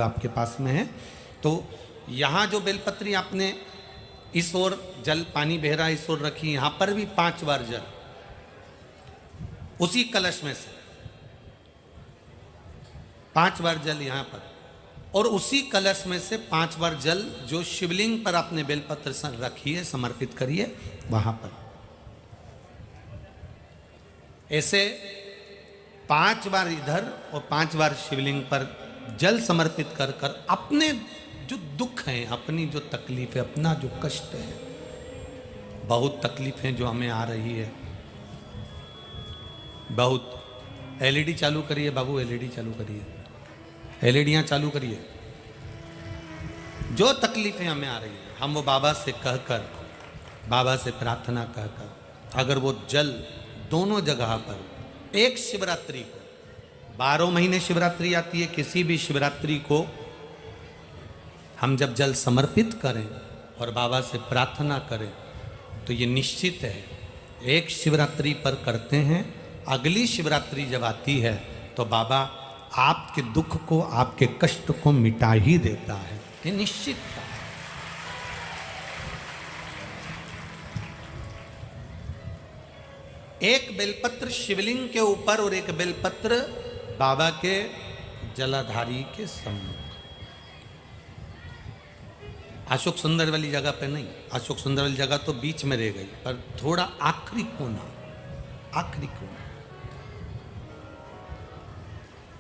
आपके पास में है। तो यहाँ जो बेलपत्री आपने इस ओर जल पानी बह रहा इस ओर रखी, यहाँ पर भी 5 बार जल उसी कलश में से 5 बार जल यहाँ पर, और उसी कलश में से 5 बार जल जो शिवलिंग पर आपने बेलपत्र रखी है समर्पित करिए वहां पर। ऐसे 5 बार इधर और 5 बार शिवलिंग पर जल समर्पित कर कर अपने जो दुख हैं, अपनी जो तकलीफ है, अपना जो कष्ट है, बहुत तकलीफें जो हमें आ रही है, बहुत। एलईडी चालू करिए बाबू, एलईडी चालू करिए, एलईडियां चालू करिए। जो तकलीफें हमें आ रही हैं हम वो बाबा से कहकर, बाबा से प्रार्थना कहकर, अगर वो जल दोनों जगह पर एक शिवरात्रि को, 12 महीने शिवरात्रि आती है, किसी भी शिवरात्रि को हम जब जल समर्पित करें और बाबा से प्रार्थना करें तो ये निश्चित है एक शिवरात्रि पर करते हैं, अगली शिवरात्रि जब आती है तो बाबा आपके दुख को, आपके कष्ट को मिटा ही देता है, ये निश्चित है। एक बेलपत्र शिवलिंग के ऊपर और एक बेलपत्र बाबा के जलाधारी के सम्मुख। अशोक सुंदर वाली जगह पे नहीं, अशोक सुंदर वाली जगह तो बीच में रह गई, पर थोड़ा आखिरी कोना, आखिरी कोना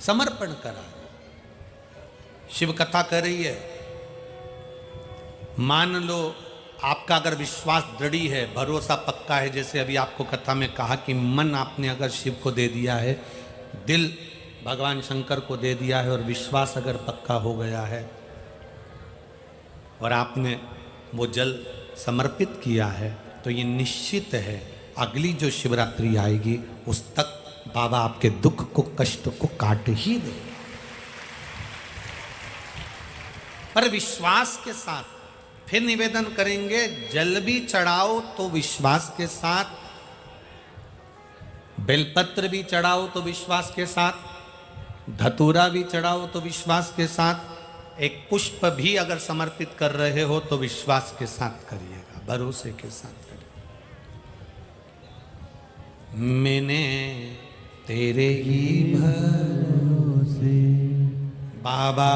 समर्पण करा। शिव कथा कर रही है, मान लो आपका अगर विश्वास दृढ़ है, भरोसा पक्का है, जैसे अभी आपको कथा में कहा कि मन आपने अगर शिव को दे दिया है, दिल भगवान शंकर को दे दिया है और विश्वास अगर पक्का हो गया है और आपने वो जल समर्पित किया है, तो ये निश्चित है अगली जो शिवरात्रि आएगी उस तक बाबा आपके दुख को, कष्ट को काट ही देगा। पर विश्वास के साथ फिर निवेदन करेंगे, जल भी चढ़ाओ तो विश्वास के साथ, बेलपत्र भी चढ़ाओ तो विश्वास के साथ, धतूरा भी चढ़ाओ तो विश्वास के साथ, एक पुष्प भी अगर समर्पित कर रहे हो तो विश्वास के साथ करिएगा, भरोसे के साथ करिएगा। मैंने तेरे ही भरोसे बाबा,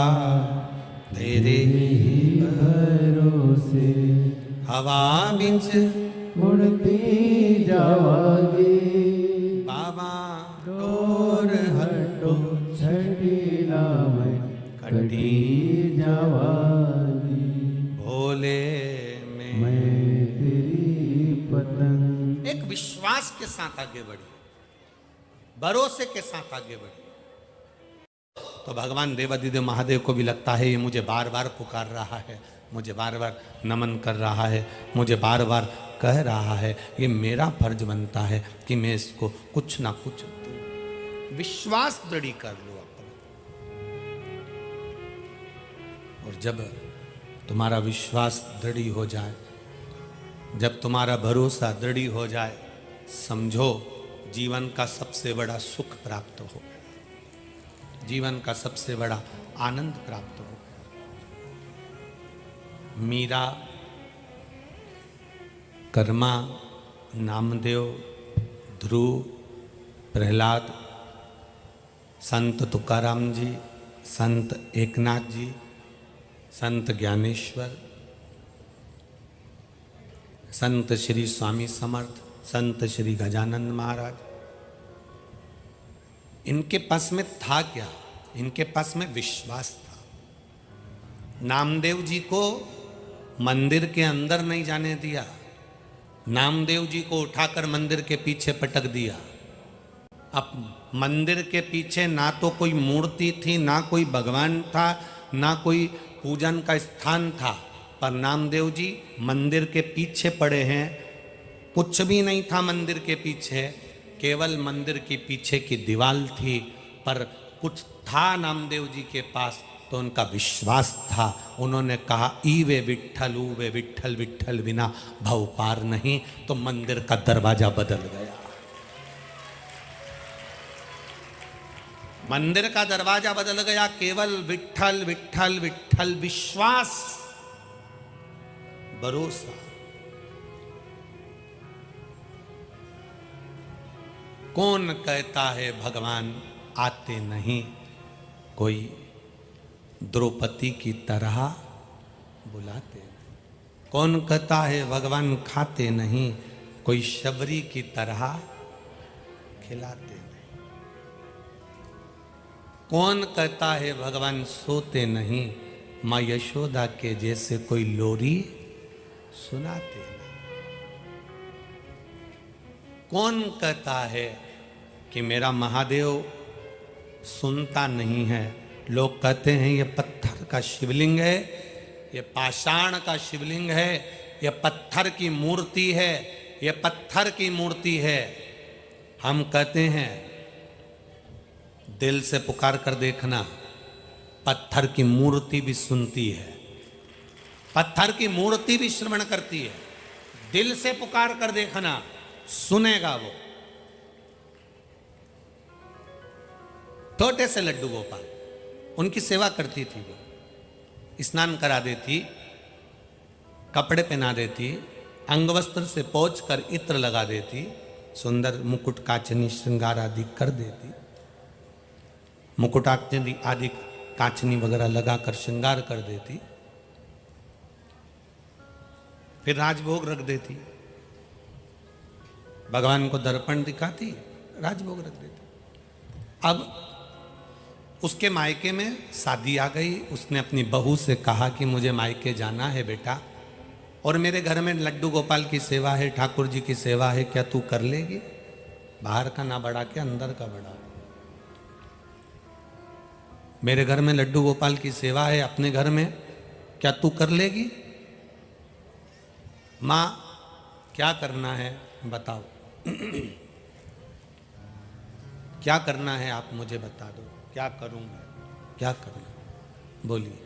तेरे ही भरोसे हवा बिच मुड़ती जावागी बाबा, डोर हटो छठी नाम कटी जावागी, भोले मैं तेरी पतंग। एक विश्वास के साथ आगे बढ़िए, भरोसे के साथ आगे बढ़िए। तो भगवान देवादिदेव महादेव को भी लगता है ये मुझे बार बार पुकार रहा है, मुझे बार बार नमन कर रहा है, मुझे बार बार कह रहा है, ये मेरा फर्ज बनता है कि मैं इसको कुछ ना कुछ दूं। विश्वास दृढ़ कर लो अपना, और जब तुम्हारा विश्वास दृढ़ हो जाए, जब तुम्हारा भरोसा दृढ़ हो जाए, समझो जीवन का सबसे बड़ा सुख प्राप्त हो गया, जीवन का सबसे बड़ा आनंद प्राप्त हो गया। मीरा, कर्मा, नामदेव, ध्रुव, प्रहलाद, संत तुकाराम जी, संत एकनाथ जी, संत ज्ञानेश्वर, संत श्री स्वामी समर्थ, संत श्री गजानंद महाराज, इनके पास में था क्या? इनके पास में विश्वास था। नामदेव जी को मंदिर के अंदर नहीं जाने दिया, नामदेव जी को उठाकर मंदिर के पीछे पटक दिया। अब मंदिर के पीछे ना तो कोई मूर्ति थी, ना कोई भगवान था, ना कोई पूजन का स्थान था, पर नामदेव जी मंदिर के पीछे पड़े हैं। कुछ भी नहीं था मंदिर के पीछे, केवल मंदिर के पीछे की दीवार थी, पर कुछ था नामदेव जी के पास, तो उनका विश्वास था। उन्होंने कहा ई वे विठ्ठल, ऊ वे विठ्ठल, विठ्ठल बिना भव पार नहीं, तो मंदिर का दरवाजा बदल गया। मंदिर का दरवाजा बदल गया, केवल विठ्ठल विठ्ठल विठ्ठल, विश्वास, भरोसा। कौन कहता है भगवान आते नहीं, कोई द्रौपदी की तरह बुलाते नहीं। कौन कहता है भगवान खाते नहीं, कोई शबरी की तरह खिलाते नहीं। कौन कहता है भगवान सोते नहीं, माँ यशोदा के जैसे कोई लोरी सुनाते नहीं। कौन कहता है कि मेरा महादेव सुनता नहीं है। लोग कहते हैं ये पत्थर का शिवलिंग है, ये पाषाण का शिवलिंग है, ये पत्थर की मूर्ति है, ये पत्थर की मूर्ति है। हम कहते हैं दिल से पुकार कर देखना, पत्थर की मूर्ति भी सुनती है, पत्थर की मूर्ति भी श्रवण करती है। दिल से पुकार कर देखना, सुनेगा वो। छोटे से लड्डू गोपाल, उनकी सेवा करती थी वो, स्नान करा देती, कपड़े पहना देती, अंगवस्त्र से पोंछ कर इत्र लगा देती, सुंदर मुकुट कांचनी श्रृंगार आदि कर देती, मुकुट आदि कांचनी वगैरह लगाकर श्रृंगार कर देती, फिर राजभोग रख देती, भगवान को दर्पण दिखाती, राजभोग रख देती। अब उसके मायके में शादी आ गई, उसने अपनी बहू से कहा कि मुझे मायके जाना है बेटा, और मेरे घर में लड्डू गोपाल की सेवा है, ठाकुर जी की सेवा है, क्या तू कर लेगी? बाहर का ना बढ़ा के अंदर का बढ़ा। मेरे घर में लड्डू गोपाल की सेवा है, अपने घर में, क्या तू कर लेगी? माँ क्या करना है बताओ, क्या करना है आप मुझे बता दो, क्या करूं मैं, क्या करना, बोलिए।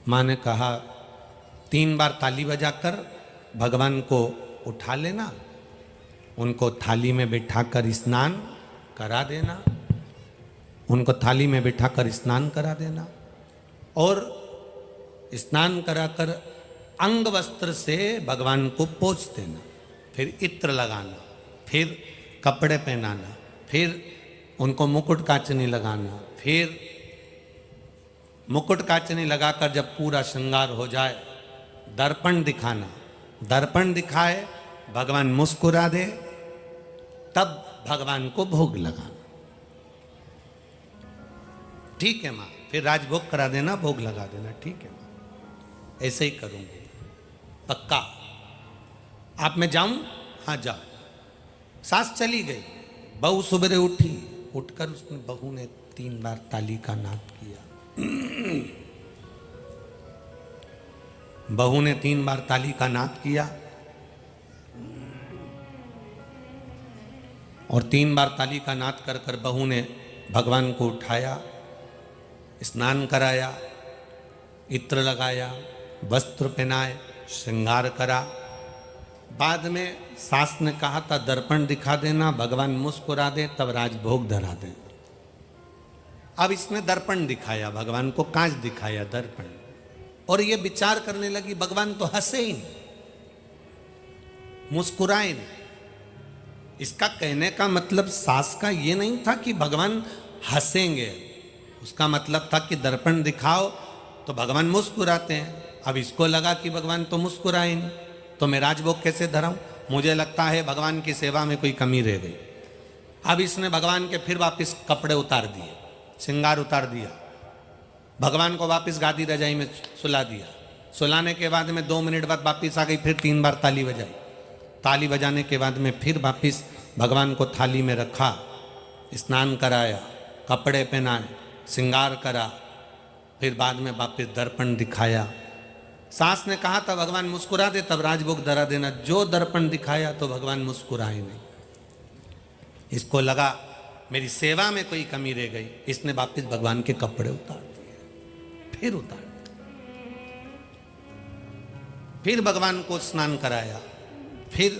माँ ने कहा 3 बार ताली बजाकर भगवान को उठा लेना, उनको थाली में बिठाकर स्नान करा देना, उनको थाली में बिठाकर स्नान करा देना, और स्नान कराकर अंग वस्त्र से भगवान को पोंछ देना, फिर इत्र लगाना, फिर कपड़े पहनाना, फिर उनको मुकुट कांचनी लगाना, फिर मुकुट कांचनी लगाकर जब पूरा श्रृंगार हो जाए दर्पण दिखाना, दर्पण दिखाए भगवान मुस्कुरा दे, तब भगवान को भोग लगाना। ठीक है माँ, फिर राजभोग करा देना, भोग लगा देना, ठीक है माँ, ऐसे ही करूंगी पक्का। आप मैं जाऊं? हाँ जाओ। सास चली गई, बहू सुबह उठी, उठकर उसने बहू ने 3 बार ताली का नाद किया। बहू ने 3 बार ताली का नाद किया और 3 बार ताली का नाद कर कर बहू ने भगवान को उठाया, स्नान कराया, इत्र लगाया, वस्त्र पहनाए, श्रृंगार करा। बाद में सास ने कहा था दर्पण दिखा देना, भगवान मुस्कुरा दे, तब राजभोग धरा दे। अब इसने दर्पण दिखाया, भगवान को कांच दिखाया, दर्पण, और ये विचार करने लगी भगवान तो हंसे ही नहीं, मुस्कुराए नहीं। इसका कहने का मतलब सास का ये नहीं था कि भगवान हंसेंगे, उसका मतलब था कि दर्पण दिखाओ तो भगवान मुस्कुराते हैं। अब इसको लगा कि भगवान तो मुस्कुराए नहीं, तो मैं राजभोग कैसे धराऊं? मुझे लगता है भगवान की सेवा में कोई कमी रह गई। अब इसने भगवान के फिर वापस कपड़े उतार दिए, श्रृंगार उतार दिया, भगवान को वापस गादी रजाई में सुला दिया। सुलाने के बाद में 2 मिनट बाद वापस आ गई, फिर 3 बार ताली बजाई। ताली बजाने के बाद में फिर वापस भगवान को थाली में रखा, स्नान कराया, कपड़े पहनाए, श्रृंगार करा, फिर बाद में वापस दर्पण दिखाया। सास ने कहा था भगवान मुस्कुरा दे, तब राजभोग धरा देना। जो दर्पण दिखाया तो भगवान मुस्कुराए नहीं। इसको लगा मेरी सेवा में कोई कमी रह गई, इसने वापस भगवान के कपड़े उतार दिए, फिर उतार दिए, फिर भगवान को स्नान कराया, फिर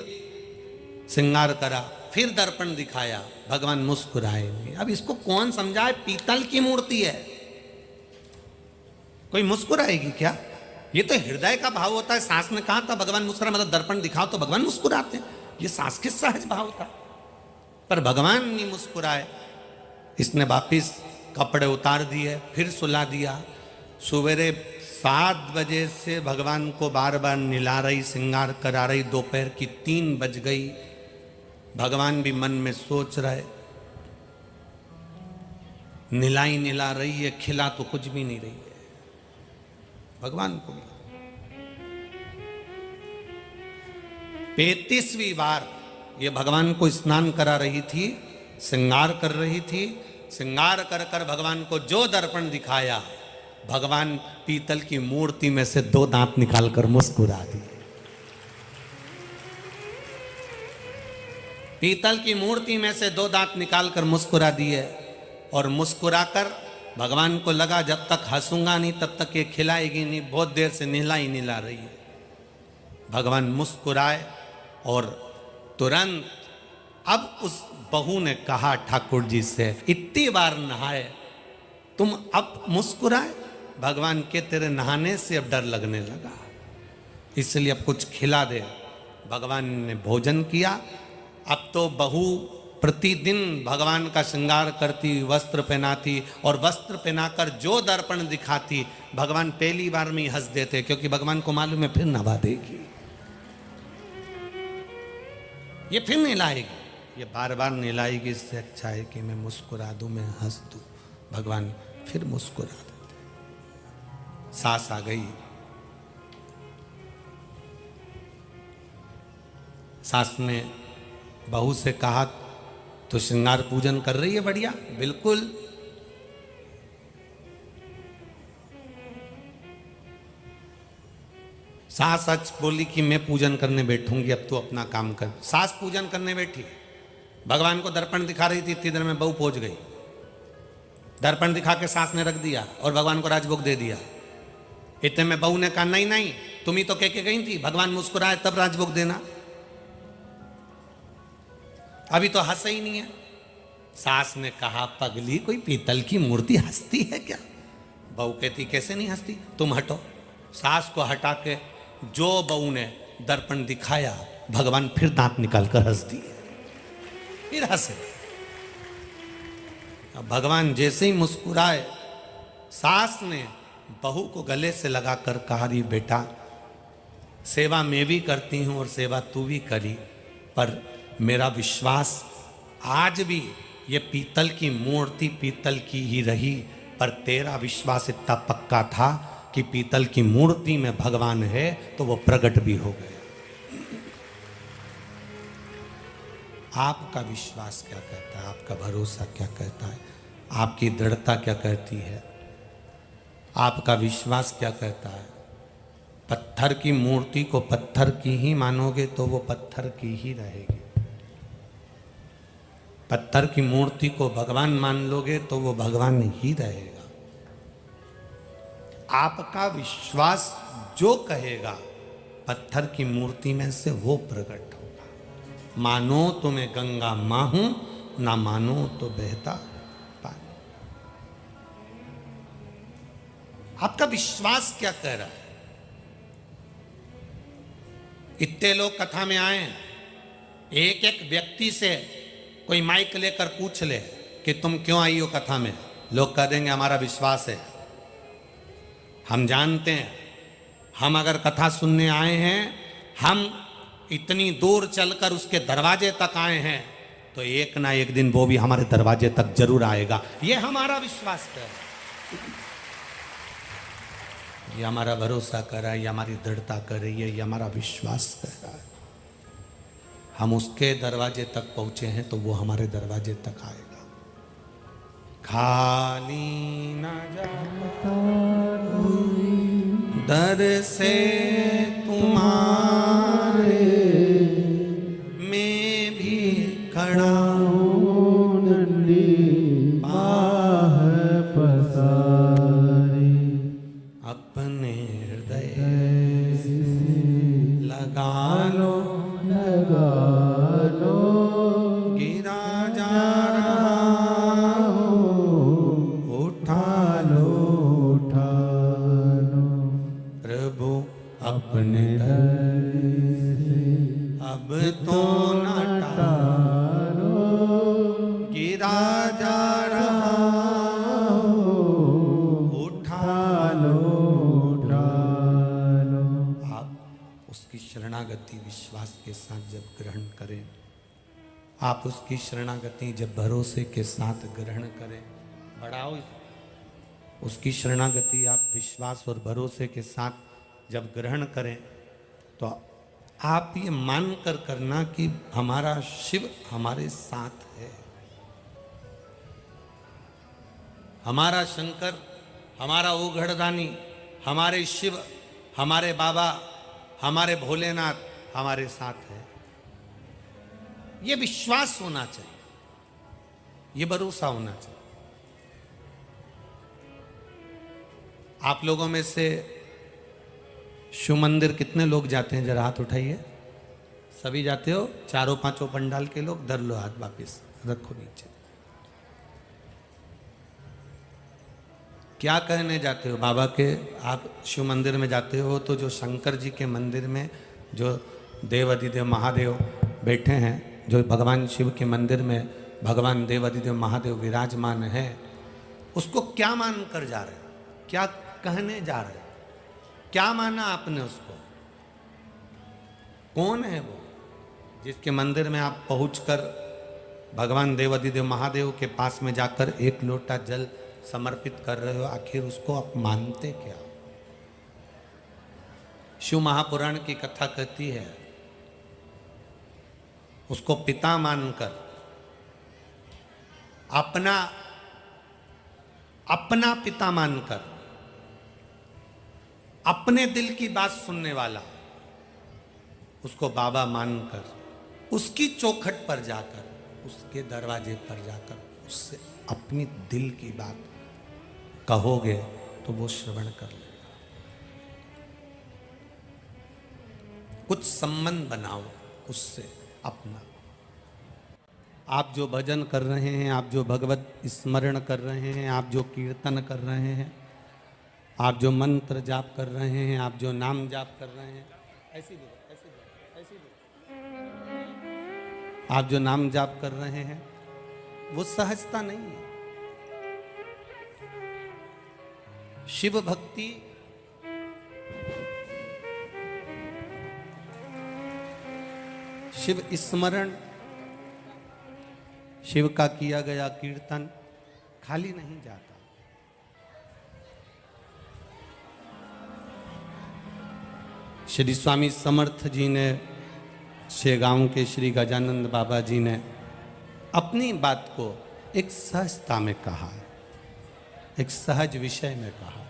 श्रृंगार करा, फिर दर्पण दिखाया, भगवान मुस्कुराए नहीं। अब इसको कौन समझाए? पीतल की मूर्ति है, कोई मुस्कुराएगी क्या? ये तो हृदय का भाव होता है। सास ने कहा था भगवान मुस्कुरा, मतलब दर्पण दिखाओ तो भगवान मुस्कुराते हैं। ये सास के सहज भाव था, पर भगवान नहीं मुस्कुराए। इसने वापिस कपड़े उतार दिए, फिर सुला दिया। सवेरे 7 बजे से भगवान को बार बार निला रही, श्रृंगार करा रही। दोपहर की 3 बज गई। भगवान भी मन में सोच रहे, निलाई निला रही है, खिला तो कुछ भी नहीं रही है भगवान को। 35वीं बार ये भगवान को स्नान करा रही थी, श्रृंगार कर रही थी। श्रृंगार कर कर भगवान को जो दर्पण दिखाया, भगवान पीतल की मूर्ति में से 2 दांत निकालकर मुस्कुरा दिए। पीतल की मूर्ति में से 2 दांत निकालकर मुस्कुरा दिए। और मुस्कुराकर भगवान को लगा जब तक हंसूंगा नहीं तब तक ये खिलाएगी नहीं, बहुत देर से निला ही निला रही है। भगवान मुस्कुराए और तुरंत अब उस बहू ने कहा ठाकुर जी से, इतनी बार नहाए तुम अब मुस्कुराए? भगवान के तेरे नहाने से अब डर लगने लगा, इसलिए अब कुछ खिला दे। भगवान ने भोजन किया। अब तो बहू प्रतिदिन भगवान का श्रृंगार करती, वस्त्र पहनाती, और वस्त्र पहनाकर जो दर्पण दिखाती, भगवान पहली बार में ही हंस देते, क्योंकि भगवान को मालूम है फिर नवा देगी, ये फिर नहलाएगी, ये बार बार नहलाएगी। इससे अच्छा है कि मैं मुस्कुरा दूं, मैं हंस दूं। भगवान फिर मुस्कुरा देते। सास आ गई। सास ने बहू से कहा, तो श्रृंगार पूजन कर रही है बढ़िया? बिल्कुल। सास सच बोली कि मैं पूजन करने बैठूंगी, अब तो अपना काम कर। सास पूजन करने बैठी, भगवान को दर्पण दिखा रही थी। इतनी देर में बहू पहुंच गई। दर्पण दिखा के सास ने रख दिया और भगवान को राजभोग दे दिया। इतने में बहू ने कहा, नहीं नहीं, तुम ही तो कह के गई थी भगवान मुस्कुराए तब राजभोग देना, अभी तो हंस ही नहीं है। सास ने कहा, पगली, कोई पीतल की मूर्ति हंसती है क्या? बहू कहती, कैसे नहीं हंसती, तुम हटो। सास को हटा के जो बहू ने दर्पण दिखाया, भगवान फिर दांत निकालकर हंस दिए, फिर हंसे। अब भगवान जैसे ही मुस्कुराए, सास ने बहू को गले से लगाकर कहा, री बेटा, सेवा मैं भी करती हूं और सेवा तू भी करी, पर मेरा विश्वास आज भी ये पीतल की मूर्ति पीतल की ही रही, पर तेरा विश्वास इतना पक्का था कि पीतल की मूर्ति में भगवान है, तो वो प्रकट भी हो गए। आपका विश्वास क्या कहता है? आपका भरोसा क्या कहता है? आपकी दृढ़ता क्या कहती है? आपका विश्वास क्या कहता है? पत्थर की मूर्ति को पत्थर की ही मानोगे तो वो पत्थर की ही रहेगी। पत्थर की मूर्ति को भगवान मान लोगे तो वो भगवान ही रहेगा। आपका विश्वास जो कहेगा, पत्थर की मूर्ति में से वो प्रकट होगा। मानो तो मैं गंगा मां हूं, ना मानो तो बहता पानी। आपका विश्वास क्या कह रहा है? इतने लोग कथा में आए, एक एक व्यक्ति से कोई माइक लेकर पूछ ले कि तुम क्यों आई हो कथा में, लोग कह देंगे हमारा विश्वास है। हम जानते हैं, हम अगर कथा सुनने आए हैं, हम इतनी दूर चलकर उसके दरवाजे तक आए हैं, तो एक ना एक दिन वो भी हमारे दरवाजे तक जरूर आएगा। ये हमारा विश्वास है, ये हमारा भरोसा कर रहा है, ये हमारी दृढ़ता कर रही है, ये हमारा विश्वास कर रहा है। हम उसके दरवाजे तक पहुंचे हैं तो वो हमारे दरवाजे तक आएगा। खाली ना जाता दर से तुम्हारे, मैं भी खड़ा हूँ बाह पसारी, अपने हृदय लगा लो, लगा लो शरणागति विश्वास के साथ जब ग्रहण करें, आप उसकी शरणागति जब भरोसे के साथ ग्रहण करें, बढ़ाओ उसकी शरणागति आप विश्वास और भरोसे के साथ जब ग्रहण करें, तो आप ये मान कर करना कि हमारा शिव हमारे साथ है, हमारा शंकर, हमारा ओघड़दानी, हमारे शिव, हमारे बाबा, हमारे भोलेनाथ हमारे साथ है। ये विश्वास होना चाहिए, ये भरोसा होना चाहिए। आप लोगों में से शिव मंदिर कितने लोग जाते हैं, जरा हाथ उठाइए। सभी जाते हो? चारों पांचों पंडाल के लोग? धर लो हाथ, वापिस रखो नीचे। क्या कहने जाते हो बाबा के? आप शिव मंदिर में जाते हो तो जो शंकर जी के मंदिर में जो देवाधिदेव महादेव बैठे हैं, जो भगवान शिव के मंदिर में भगवान देवाधिदेव महादेव विराजमान है, उसको क्या मान कर जा रहे हो? क्या कहने जा रहे हो? क्या माना आपने उसको? कौन है वो जिसके मंदिर में आप पहुंचकर भगवान देवाधिदेव महादेव के पास में जाकर एक लोटा जल समर्पित कर रहे हो? आखिर उसको आप मानते क्या? शिव महापुराण की कथा कहती है, उसको पिता मानकर, अपना पिता मानकर, अपने दिल की बात सुनने वाला, उसको बाबा मानकर, उसकी चौखट पर जाकर, उसके दरवाजे पर जाकर उससे अपनी दिल की बात कहोगे तो वो श्रवण कर लेगा। कुछ संबंध बनाओ उससे अपना। आप जो भजन कर रहे हैं, आप जो भगवत स्मरण कर रहे हैं, आप जो कीर्तन कर रहे हैं, आप जो मंत्र जाप कर रहे हैं, आप जो नाम जाप कर रहे हैं, ऐसी बोलो, ऐसी बोलो, ऐसी बोलो। आप जो नाम जाप कर रहे हैं वो सहजता नहीं है। शिव भक्ति शिव स्मरण, शिव का किया गया कीर्तन खाली नहीं जाता। श्री स्वामी समर्थ जी ने, शेगांव के श्री गजानंद बाबा जी ने अपनी बात को एक सहजता में कहा, एक सहज विषय में कहा।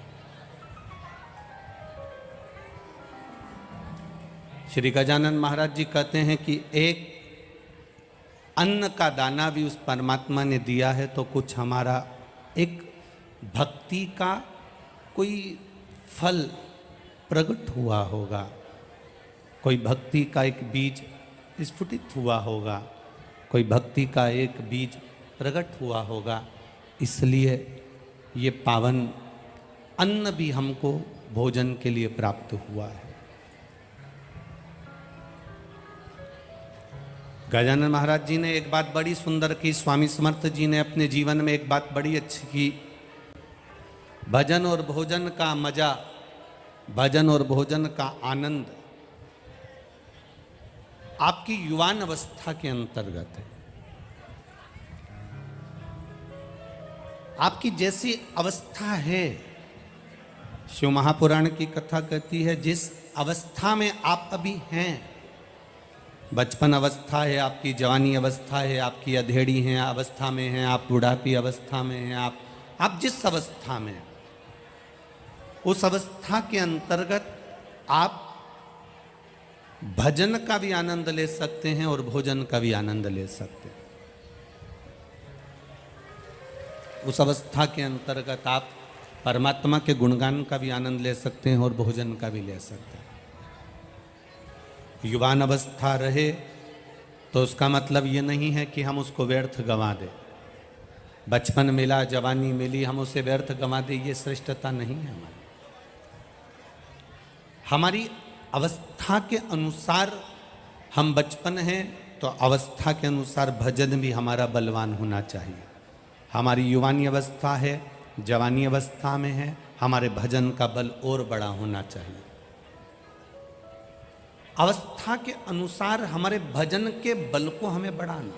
श्री गजानंद महाराज जी कहते हैं कि एक अन्न का दाना भी उस परमात्मा ने दिया है तो कुछ हमारा एक भक्ति का कोई फल प्रकट हुआ होगा, कोई भक्ति का एक बीज स्फुटित हुआ होगा, कोई भक्ति का एक बीज प्रकट हुआ होगा। इसलिए ये पावन अन्न भी हमको भोजन के लिए प्राप्त हुआ है। गजानन महाराज जी ने एक बात बड़ी सुंदर की, स्वामी समर्थ जी ने अपने जीवन में एक बात बड़ी अच्छी की। भजन और भोजन का मजा, भजन और भोजन का आनंद आपकी युवान अवस्था के अंतर्गत है। आपकी जैसी अवस्था है, शिव महापुराण की कथा कहती है, जिस अवस्था में आप अभी हैं, बचपन अवस्था है, आपकी जवानी अवस्था है, आपकी अधेड़ी है अवस्था में है, आप बुढ़ापी अवस्था में हैं, आप जिस अवस्था में, उस अवस्था के अंतर्गत आप भजन का भी आनंद ले सकते हैं और भोजन का भी आनंद ले सकते हैं। उस अवस्था के अंतर्गत आप परमात्मा के गुणगान का भी आनंद ले सकते हैं और भोजन का भी ले सकते हैं। युवान अवस्था रहे तो उसका मतलब ये नहीं है कि हम उसको व्यर्थ गंवा दें। बचपन मिला, जवानी मिली, हम उसे व्यर्थ गंवा दें, ये श्रेष्ठता नहीं है हमारी। हमारी अवस्था के अनुसार हम बचपन हैं तो अवस्था के अनुसार भजन भी हमारा बलवान होना चाहिए। हमारी युवानी अवस्था है, जवानी अवस्था में है, हमारे भजन का बल और बड़ा होना चाहिए। अवस्था के अनुसार हमारे भजन के बल को हमें बढ़ाना,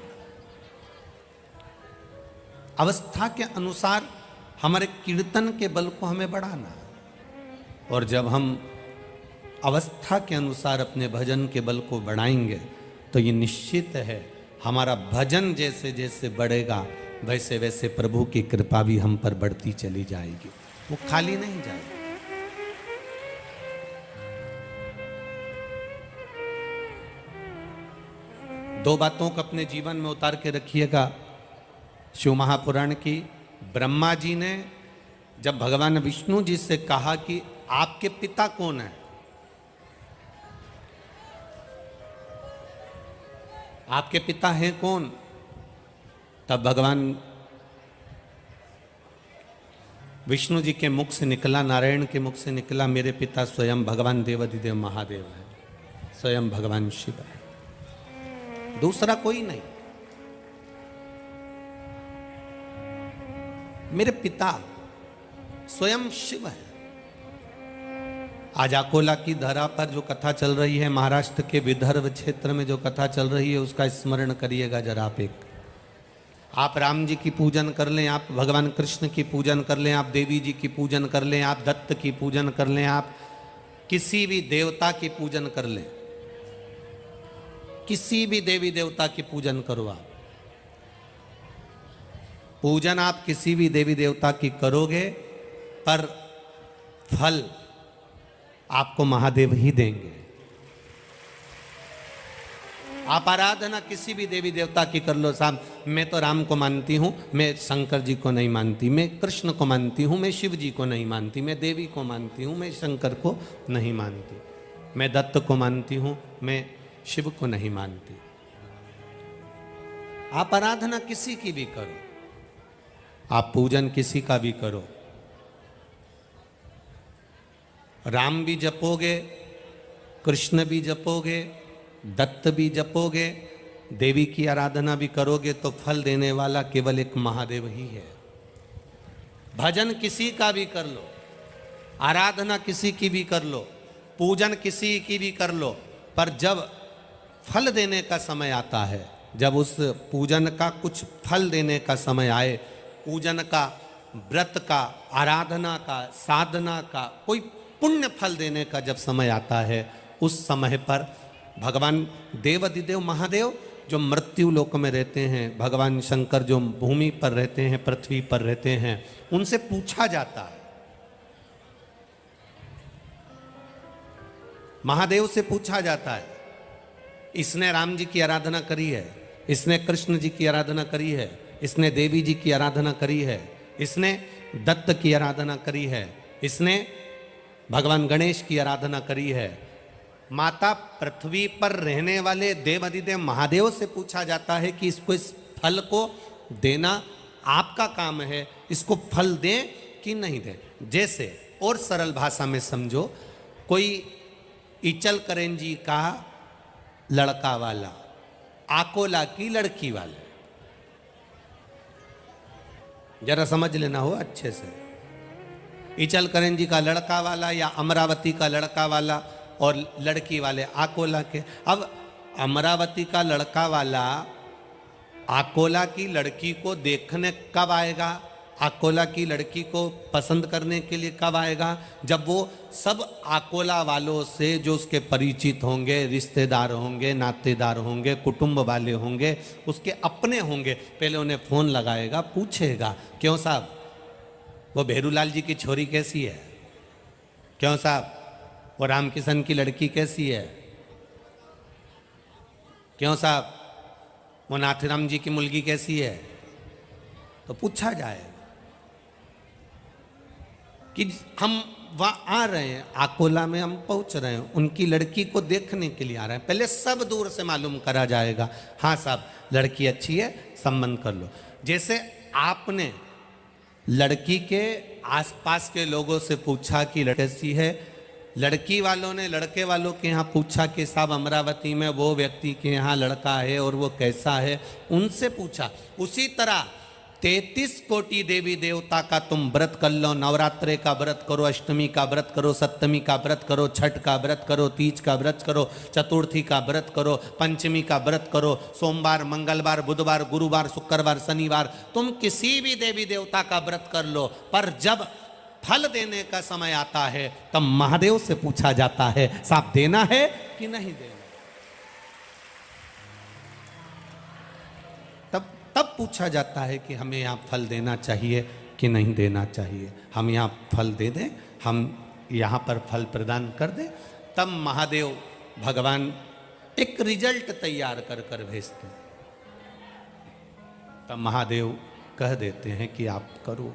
अवस्था के अनुसार हमारे कीर्तन के बल को हमें बढ़ाना। और जब हम अवस्था के अनुसार अपने भजन के बल को बढ़ाएंगे तो ये निश्चित है हमारा भजन जैसे जैसे बढ़ेगा वैसे वैसे प्रभु की कृपा भी हम पर बढ़ती चली जाएगी, वो खाली नहीं जाएगी। दो बातों को अपने जीवन में उतार के रखिएगा। शिव महापुराण की, ब्रह्मा जी ने जब भगवान विष्णु जी से कहा कि आपके पिता कौन है, आपके पिता हैं कौन, तब भगवान विष्णु जी के मुख से निकला, नारायण के मुख से निकला, मेरे पिता स्वयं भगवान देवाधिदेव महादेव है, स्वयं भगवान शिव है, दूसरा कोई नहीं। मेरे पिता स्वयं शिव है। आज अकोला की धरा पर जो कथा चल रही है, महाराष्ट्र के विदर्भ क्षेत्र में जो कथा चल रही है, उसका स्मरण करिएगा जरा आप। आप राम जी की पूजन कर लें, आप भगवान कृष्ण की पूजन कर लें, आप देवी जी की पूजन कर लें, आप दत्त की पूजन कर लें, आप किसी भी देवता की पूजन कर लें, किसी भी देवी देवता की पूजन करो आप। पूजन आप किसी भी देवी देवता की करोगे पर फल आपको महादेव ही देंगे। आप आराधना किसी भी देवी देवता की कर लो, साहब मैं तो राम को मानती हूं, मैं शंकर जी को नहीं मानती, मैं कृष्ण को मानती हूं, मैं शिव जी को नहीं मानती, मैं देवी को मानती हूं, मैं शंकर को नहीं मानती, मैं दत्त को मानती हूं, मैं शिव को नहीं मानती। आप आराधना किसी की भी करो, आप पूजन किसी का भी करो, राम भी जपोगे, कृष्ण भी जपोगे, दत्त भी जपोगे, देवी की आराधना भी करोगे तो फल देने वाला केवल एक महादेव ही है। भजन किसी का भी कर लो, आराधना किसी की भी कर लो, पूजन किसी की भी कर लो, पर जब फल देने का समय आता है, जब उस पूजन का कुछ फल देने का समय आए, पूजन का, व्रत का, आराधना का, साधना का कोई पुण्य फल देने का जब समय आता है, उस समय पर भगवान देवाधिदेव महादेव जो मृत्यु लोक में रहते हैं, भगवान शंकर जो भूमि पर रहते हैं, पृथ्वी पर रहते हैं, उनसे पूछा जाता है, महादेव से पूछा जाता है, इसने राम जी की आराधना करी है, इसने कृष्ण जी की आराधना करी है, इसने देवी जी की आराधना करी है, इसने दत्त की आराधना करी है, इसने भगवान गणेश की आराधना करी है। माता पृथ्वी पर रहने वाले देवाधिदेव महादेव से पूछा जाता है कि इसको, इस फल को देना आपका काम है, इसको फल दें कि नहीं दें। जैसे और सरल भाषा में समझो, कोई इचल करेंजी का लड़का वाला, आकोला की लड़की वाले, जरा समझ लेना हो अच्छे से। इचल करेंजी का लड़का वाला या अमरावती का लड़का वाला और लड़की वाले आकोला के। अब अमरावती का लड़का वाला आकोला की लड़की को देखने कब आएगा, आकोला की लड़की को पसंद करने के लिए कब आएगा, जब वो सब आकोला वालों से जो उसके परिचित होंगे, रिश्तेदार होंगे, नातेदार होंगे, कुटुंब वाले होंगे, उसके अपने होंगे, पहले उन्हें फ़ोन लगाएगा, पूछेगा क्यों साहब वो भेरूलाल जी की छोरी कैसी है, क्यों साहब वो राम किशन की लड़की कैसी है, क्यों साहब वो नाथराम जी की मुलगी कैसी है, तो पूछा जाएगा कि हम वहाँ आ रहे हैं, आकोला में हम पहुँच रहे हैं, उनकी लड़की को देखने के लिए आ रहे हैं, पहले सब दूर से मालूम करा जाएगा, हाँ साहब लड़की अच्छी है, संबंध कर लो। जैसे आपने लड़की के आसपास के लोगों से पूछा कि लड़की कैसी है, लड़की वालों ने लड़के वालों के यहाँ पूछा कि साहब अमरावती में वो व्यक्ति के यहाँ लड़का है और वो कैसा है, उनसे पूछा। उसी तरह 33 कोटि देवी देवता का तुम व्रत कर लो, नवरात्रे का व्रत करो, अष्टमी का व्रत करो, सप्तमी का व्रत करो, छठ का व्रत करो, तीज का व्रत करो, चतुर्थी का व्रत करो, पंचमी का व्रत करो, सोमवार, मंगलवार, बुधवार, गुरुवार, शुक्रवार, शनिवार, तुम किसी भी देवी देवता का व्रत कर लो, पर जब फल देने का समय आता है तब महादेव से पूछा जाता है साहब देना है कि नहीं देना। तब पूछा जाता है कि हमें यहाँ फल देना चाहिए कि नहीं देना चाहिए। हम यहाँ फल दे दें, हम यहाँ पर फल प्रदान कर दें, तब महादेव भगवान एक रिजल्ट तैयार कर कर भेजते हैं। तब महादेव कह देते हैं कि आप करो,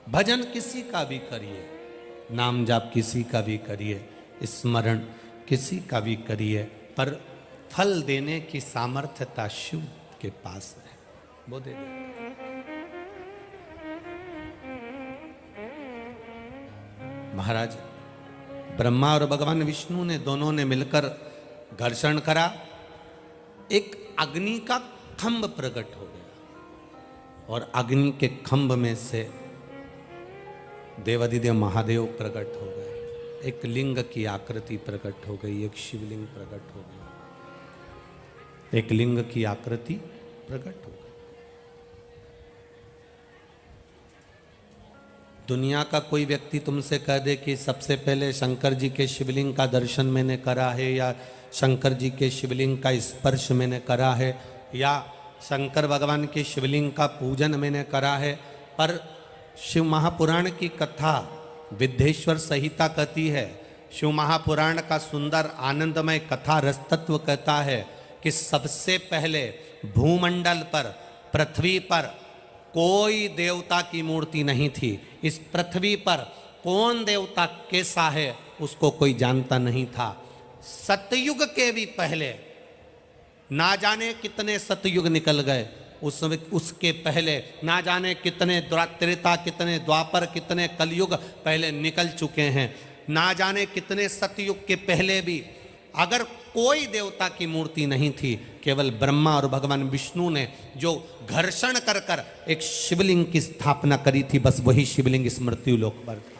भजन किसी का भी करिए, नाम जाप किसी का भी करिए, स्मरण किसी का भी करिए, पर फल देने की सामर्थ्यता शिव के पास है, वो दे दे। महाराज ब्रह्मा और भगवान विष्णु ने दोनों ने मिलकर घर्षण करा, एक अग्नि का खंभ प्रकट हो गया और अग्नि के खंभ में से देवाधिदेव महादेव प्रकट हो गए। एक लिंग की आकृति प्रकट हो गई, एक शिवलिंग प्रकट हो गया, एक लिंग की आकृति प्रकट हो गई। दुनिया का कोई व्यक्ति तुमसे कह दे कि सबसे पहले शंकर जी के शिवलिंग का दर्शन मैंने करा है, या शंकर जी के शिवलिंग का स्पर्श मैंने करा है, या शंकर भगवान के शिवलिंग का पूजन मैंने करा है, पर शिव महापुराण की कथा विद्येश्वर संहिता कहती है, शिव महापुराण का सुंदर आनंदमय कथा रसतत्व कहता है कि सबसे पहले भूमंडल पर, पृथ्वी पर कोई देवता की मूर्ति नहीं थी। इस पृथ्वी पर कौन देवता कैसा है उसको कोई जानता नहीं था। सतयुग के भी पहले, ना जाने कितने सतयुग निकल गए, उसके पहले ना जाने कितने त्रेता, कितने द्वापर, कितने कलयुग पहले निकल चुके हैं। ना जाने कितने सतयुग के पहले भी अगर कोई देवता की मूर्ति नहीं थी, केवल ब्रह्मा और भगवान विष्णु ने जो घर्षण कर कर एक शिवलिंग की स्थापना करी थी, बस वही शिवलिंग इस मृत्युलोक पर था।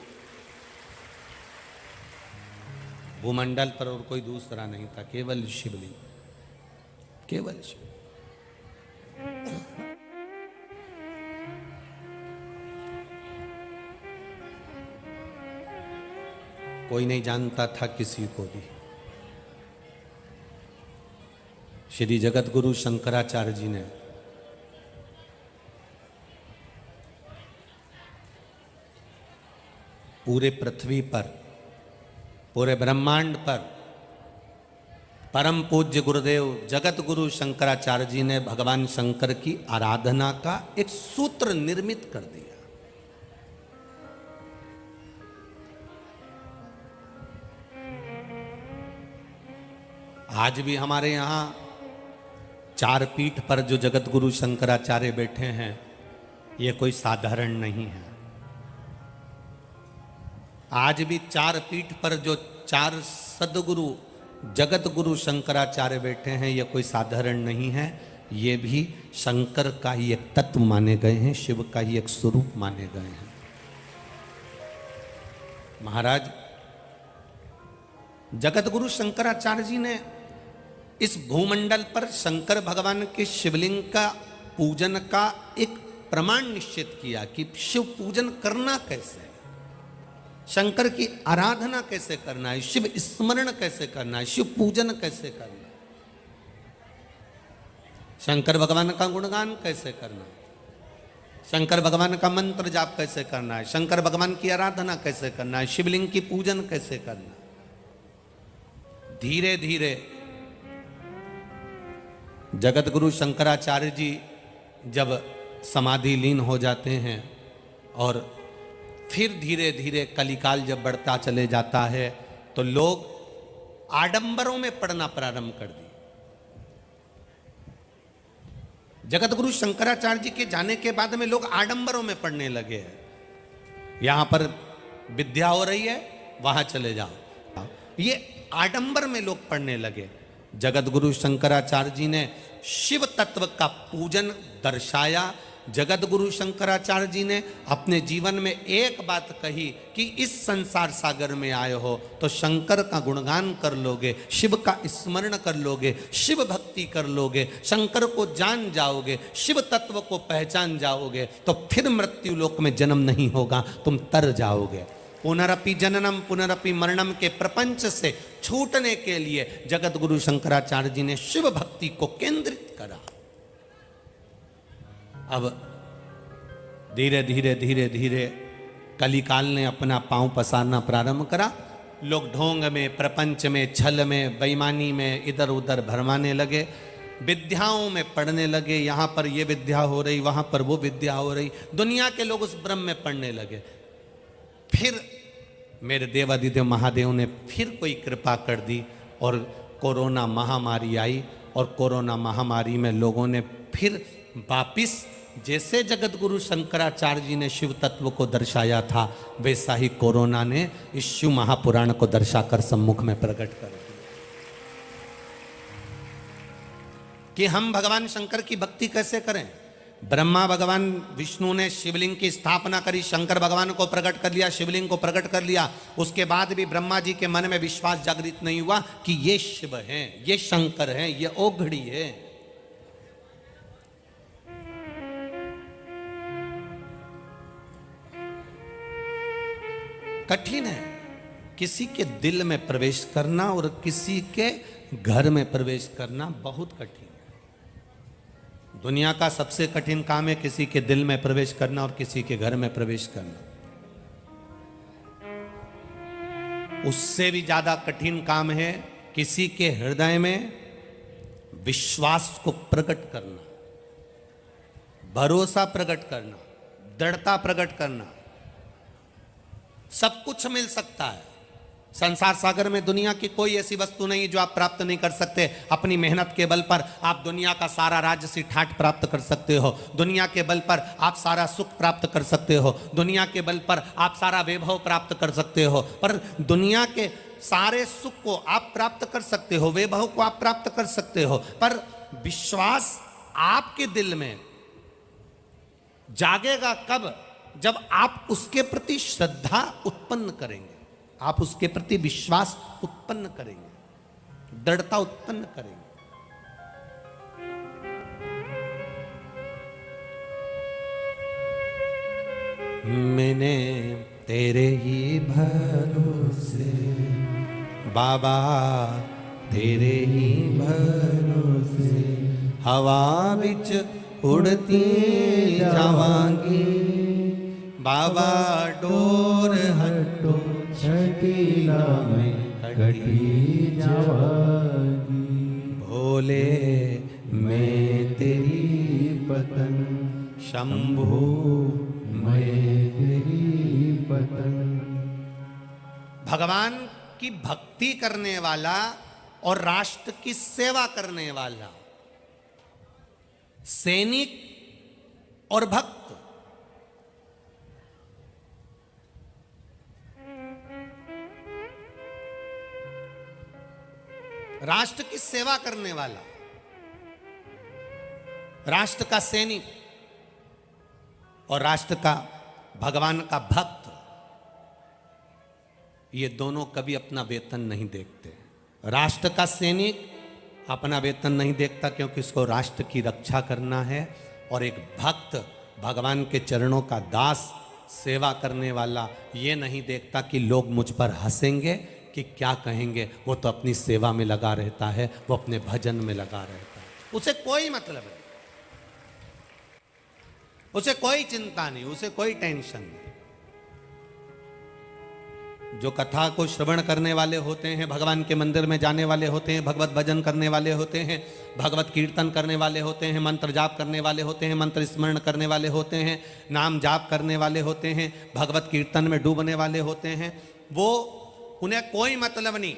भूमंडल पर और कोई दूसरा नहीं था, केवल शिवलिंग, केवल शिव। कोई नहीं जानता था किसी को भी। श्री जगत गुरु शंकराचार्य जी ने पूरे पृथ्वी पर, पूरे ब्रह्मांड पर परम पूज्य गुरुदेव जगत गुरु शंकराचार्य जी ने भगवान शंकर की आराधना का एक सूत्र निर्मित कर दिया। आज भी हमारे यहाँ चार पीठ पर जो जगत गुरु शंकराचार्य बैठे हैं, ये कोई साधारण नहीं है। आज भी चार पीठ पर जो चार सदगुरु जगत गुरु शंकराचार्य बैठे हैं, ये कोई साधारण नहीं है। ये भी शंकर का ही एक तत्व माने गए हैं, शिव का ही एक स्वरूप माने गए हैं। महाराज जगत गुरु शंकराचार्य जी ने इस भूमंडल पर शंकर भगवान के शिवलिंग का पूजन का एक प्रमाण निश्चित किया कि शिव पूजन करना कैसे है, शंकर की आराधना कैसे करना है, शिव स्मरण कैसे करना है, शिव पूजन कैसे करना है, शंकर भगवान का गुणगान कैसे करना है, शंकर भगवान का मंत्र जाप कैसे करना है, शंकर भगवान की आराधना कैसे करना है, शिवलिंग की पूजन कैसे करना है। धीरे धीरे जगत गुरु शंकराचार्य जी जब समाधि लीन हो जाते हैं और फिर धीरे धीरे कलिकाल जब बढ़ता चले जाता है, तो लोग आडंबरों में पढ़ना प्रारंभ कर दिए। जगत गुरु शंकराचार्य जी के जाने के बाद में लोग आडंबरों में पढ़ने लगे हैं। यहां पर विद्या हो रही है, वहां चले जाओ, ये आडंबर में लोग पढ़ने लगे। जगत गुरु शंकराचार्य जी ने शिव तत्व का पूजन दर्शाया। जगत गुरु शंकराचार्य जी ने अपने जीवन में एक बात कही कि इस संसार सागर में आए हो तो शंकर का गुणगान कर लोगे, शिव का स्मरण कर लोगे, शिव भक्ति कर लोगे, शंकर को जान जाओगे, शिव तत्व को पहचान जाओगे तो फिर मृत्यु लोक में जन्म नहीं होगा, तुम तर जाओगे। पुनरपि जननम पुनरपि मरणम के प्रपंच से छूटने के लिए जगत गुरु शंकराचार्य जी ने शिव भक्ति को केंद्रित करा। अब धीरे धीरे धीरे धीरे कलिकाल ने अपना पांव पसारना प्रारंभ करा। लोग ढोंग में, प्रपंच में, छल में, बेईमानी में इधर उधर भरमाने लगे, विद्याओं में पढ़ने लगे। यहाँ पर ये विद्या हो रही, वहाँ पर वो विद्या हो रही, दुनिया के लोग उस ब्रह्म में पढ़ने लगे। फिर मेरे देवादिदेव महादेव ने फिर कोई कृपा कर दी और कोरोना महामारी आई, और कोरोना महामारी में लोगों ने फिर वापिस जैसे जगत गुरु शंकराचार्य जी ने शिव तत्व को दर्शाया था, वैसा ही कोरोना ने इस शिव महापुराण को दर्शाकर सम्मुख में प्रकट कर दिया कि हम भगवान शंकर की भक्ति कैसे करें। ब्रह्मा भगवान विष्णु ने शिवलिंग की स्थापना करी, शंकर भगवान को प्रकट कर लिया, शिवलिंग को प्रकट कर लिया। उसके बाद भी ब्रह्मा जी के मन में विश्वास जागृत नहीं हुआ कि ये शिव हैं, ये शंकर हैं, ये ओघड़ी है। कठिन है किसी के दिल में प्रवेश करना और किसी के घर में प्रवेश करना, बहुत कठिन है। दुनिया का सबसे कठिन काम है किसी के दिल में प्रवेश करना और किसी के घर में प्रवेश करना। उससे भी ज्यादा कठिन काम है किसी के हृदय में विश्वास को प्रकट करना, भरोसा प्रकट करना, दृढ़ता प्रकट करना। सब कुछ मिल सकता है संसार सागर में, दुनिया की कोई ऐसी वस्तु नहीं जो आप प्राप्त नहीं कर सकते। अपनी मेहनत के बल पर आप दुनिया का सारा राजसी ठाट प्राप्त कर सकते हो, दुनिया के बल पर आप सारा सुख प्राप्त कर सकते हो, दुनिया के बल पर आप सारा वैभव प्राप्त कर सकते हो। पर दुनिया के सारे सुख को आप प्राप्त कर सकते हो, वैभव को आप प्राप्त कर सकते हो, पर विश्वास आपके दिल में जागेगा कब? जब आप उसके प्रति श्रद्धा उत्पन्न करेंगे, आप उसके प्रति विश्वास उत्पन्न करेंगे, दृढ़ता उत्पन्न करेंगे। मैंने तेरे ही भरोसे बाबा, तेरे ही भरोसे हवा बिच उड़ती जावांगी बाबा, डोर हटो छठीला में कटी जावागी। भोले मैं तेरी पतंग शंभू, मैं तेरी पतंग। भगवान की भक्ति करने वाला और राष्ट्र की सेवा करने वाला, सैनिक और भक्त, राष्ट्र की सेवा करने वाला, राष्ट्र का सैनिक और राष्ट्र का भगवान का भक्त, ये दोनों कभी अपना वेतन नहीं देखते। राष्ट्र का सैनिक अपना वेतन नहीं देखता क्योंकि उसको राष्ट्र की रक्षा करना है, और एक भक्त भगवान के चरणों का दास, सेवा करने वाला, ये नहीं देखता कि लोग मुझ पर हंसेंगे कि क्या कहेंगे। वो तो अपनी सेवा में लगा रहता है, वो अपने भजन में लगा रहता है, उसे कोई मतलब नहीं, उसे कोई चिंता नहीं, उसे कोई टेंशन नहीं। जो कथा को श्रवण करने वाले होते हैं, भगवान के मंदिर में जाने वाले होते हैं, भगवत भजन करने वाले होते हैं, भगवत कीर्तन करने वाले होते हैं, मंत्र जाप करने वाले होते हैं, मंत्र स्मरण करने वाले होते हैं, नाम जाप करने वाले होते हैं, भगवत कीर्तन में डूबने वाले होते हैं, वो उन्हें कोई मतलब नहीं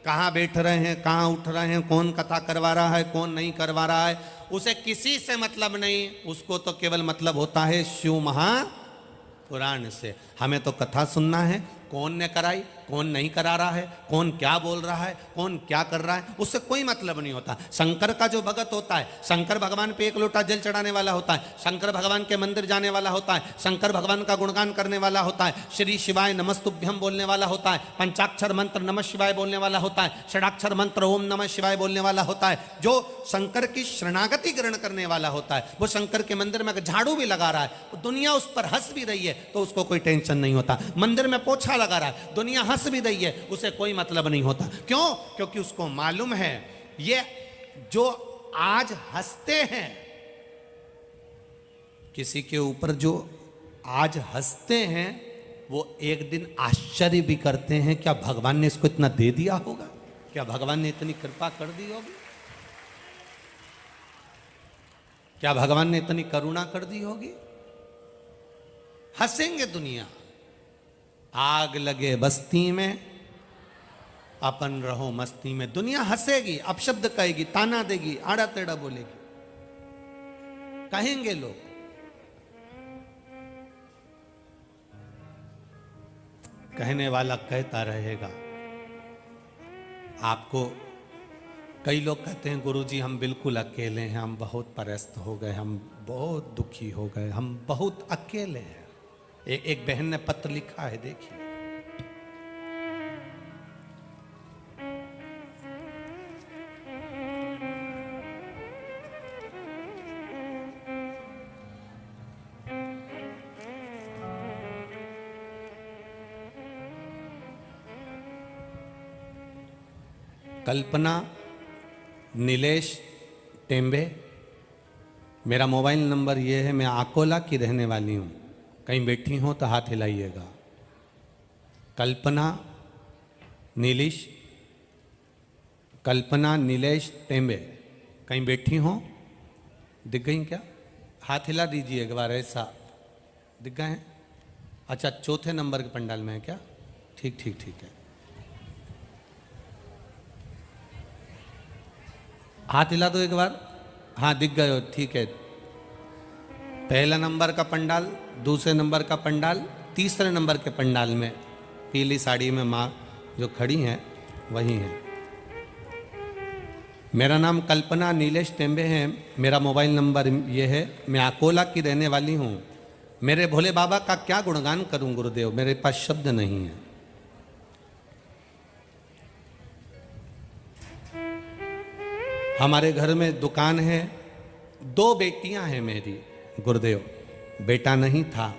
कहाँ बैठ रहे हैं, कहाँ उठ रहे हैं, कौन कथा करवा रहा है, कौन नहीं करवा रहा है, उसे किसी से मतलब नहीं। उसको तो केवल मतलब होता है शिव महापुराण से। हमें तो कथा सुनना है, कौन ने कराई, कौन नहीं करा रहा है, कौन क्या बोल रहा है, कौन क्या कर रहा है, उससे कोई मतलब नहीं होता। शंकर का जो भगत होता है, शंकर भगवान पे एक लोटा जल चढ़ाने वाला होता है, शंकर भगवान के मंदिर जाने वाला होता है, शंकर भगवान का गुणगान करने वाला होता है, श्री शिवाय नमस्तुभ्यम बोलने वाला होता है, पंचाक्षर मंत्र नमः शिवाय बोलने वाला होता है, षडाक्षर मंत्र ओम नमः शिवाय बोलने वाला होता है। जो शंकर की शरणागति ग्रहण करने वाला होता है, वो शंकर के मंदिर में झाड़ू भी लगा रहा है, दुनिया उस पर हंस भी रही है तो उसको कोई टेंशन नहीं होता। मंदिर में पोछा लगा रहा है, दुनिया हंस भी रही है, उसे कोई मतलब नहीं होता। क्यों? क्योंकि उसको मालूम है ये जो आज हंसते हैं, किसी के ऊपर जो आज हंसते हैं, वो एक दिन आश्चर्य भी करते हैं, क्या भगवान ने इसको इतना दे दिया होगा, क्या भगवान ने इतनी कृपा कर दी होगी, क्या भगवान ने इतनी करुणा कर दी होगी। हंसेंगे दुनिया। आग लगे बस्ती में, अपन रहो मस्ती में। दुनिया हंसेगी, अपशब्द कहेगी, ताना देगी, आड़ा टेढ़ा बोलेगी, कहेंगे लोग। कहने वाला कहता रहेगा। आपको कई लोग कहते हैं गुरुजी हम बिल्कुल अकेले हैं, हम बहुत परेशान हो गए, हम बहुत दुखी हो गए, हम बहुत अकेले हैं। एक बहन ने पत्र लिखा है, देखिए। कल्पना नीलेश टेम्बे, मेरा मोबाइल नंबर ये है, मैं आकोला की रहने वाली हूँ, कहीं बैठी हो तो हाथ हिलाइएगा। कल्पना नीलेश टेम्बे, कहीं बैठी हो, दिख गई क्या? हाथ हिला दीजिए एक बार, ऐसा दिख गए हैं? अच्छा, चौथे नंबर के पंडाल में है क्या? ठीक ठीक ठीक है, हाथ हिला दो एक बार। हाँ दिख गए हो, ठीक है। पहला नंबर का पंडाल, दूसरे नंबर का पंडाल, तीसरे नंबर के पंडाल में पीली साड़ी में माँ जो खड़ी हैं वही हैं। मेरा नाम कल्पना नीलेश टेम्बे है, मेरा मोबाइल नंबर ये है, मैं अकोला की रहने वाली हूँ। मेरे भोले बाबा का क्या गुणगान करूँ गुरुदेव, मेरे पास शब्द नहीं है। हमारे घर में दुकान है, 2 बेटियां हैं मेरी गुरुदेव, बेटा नहीं था।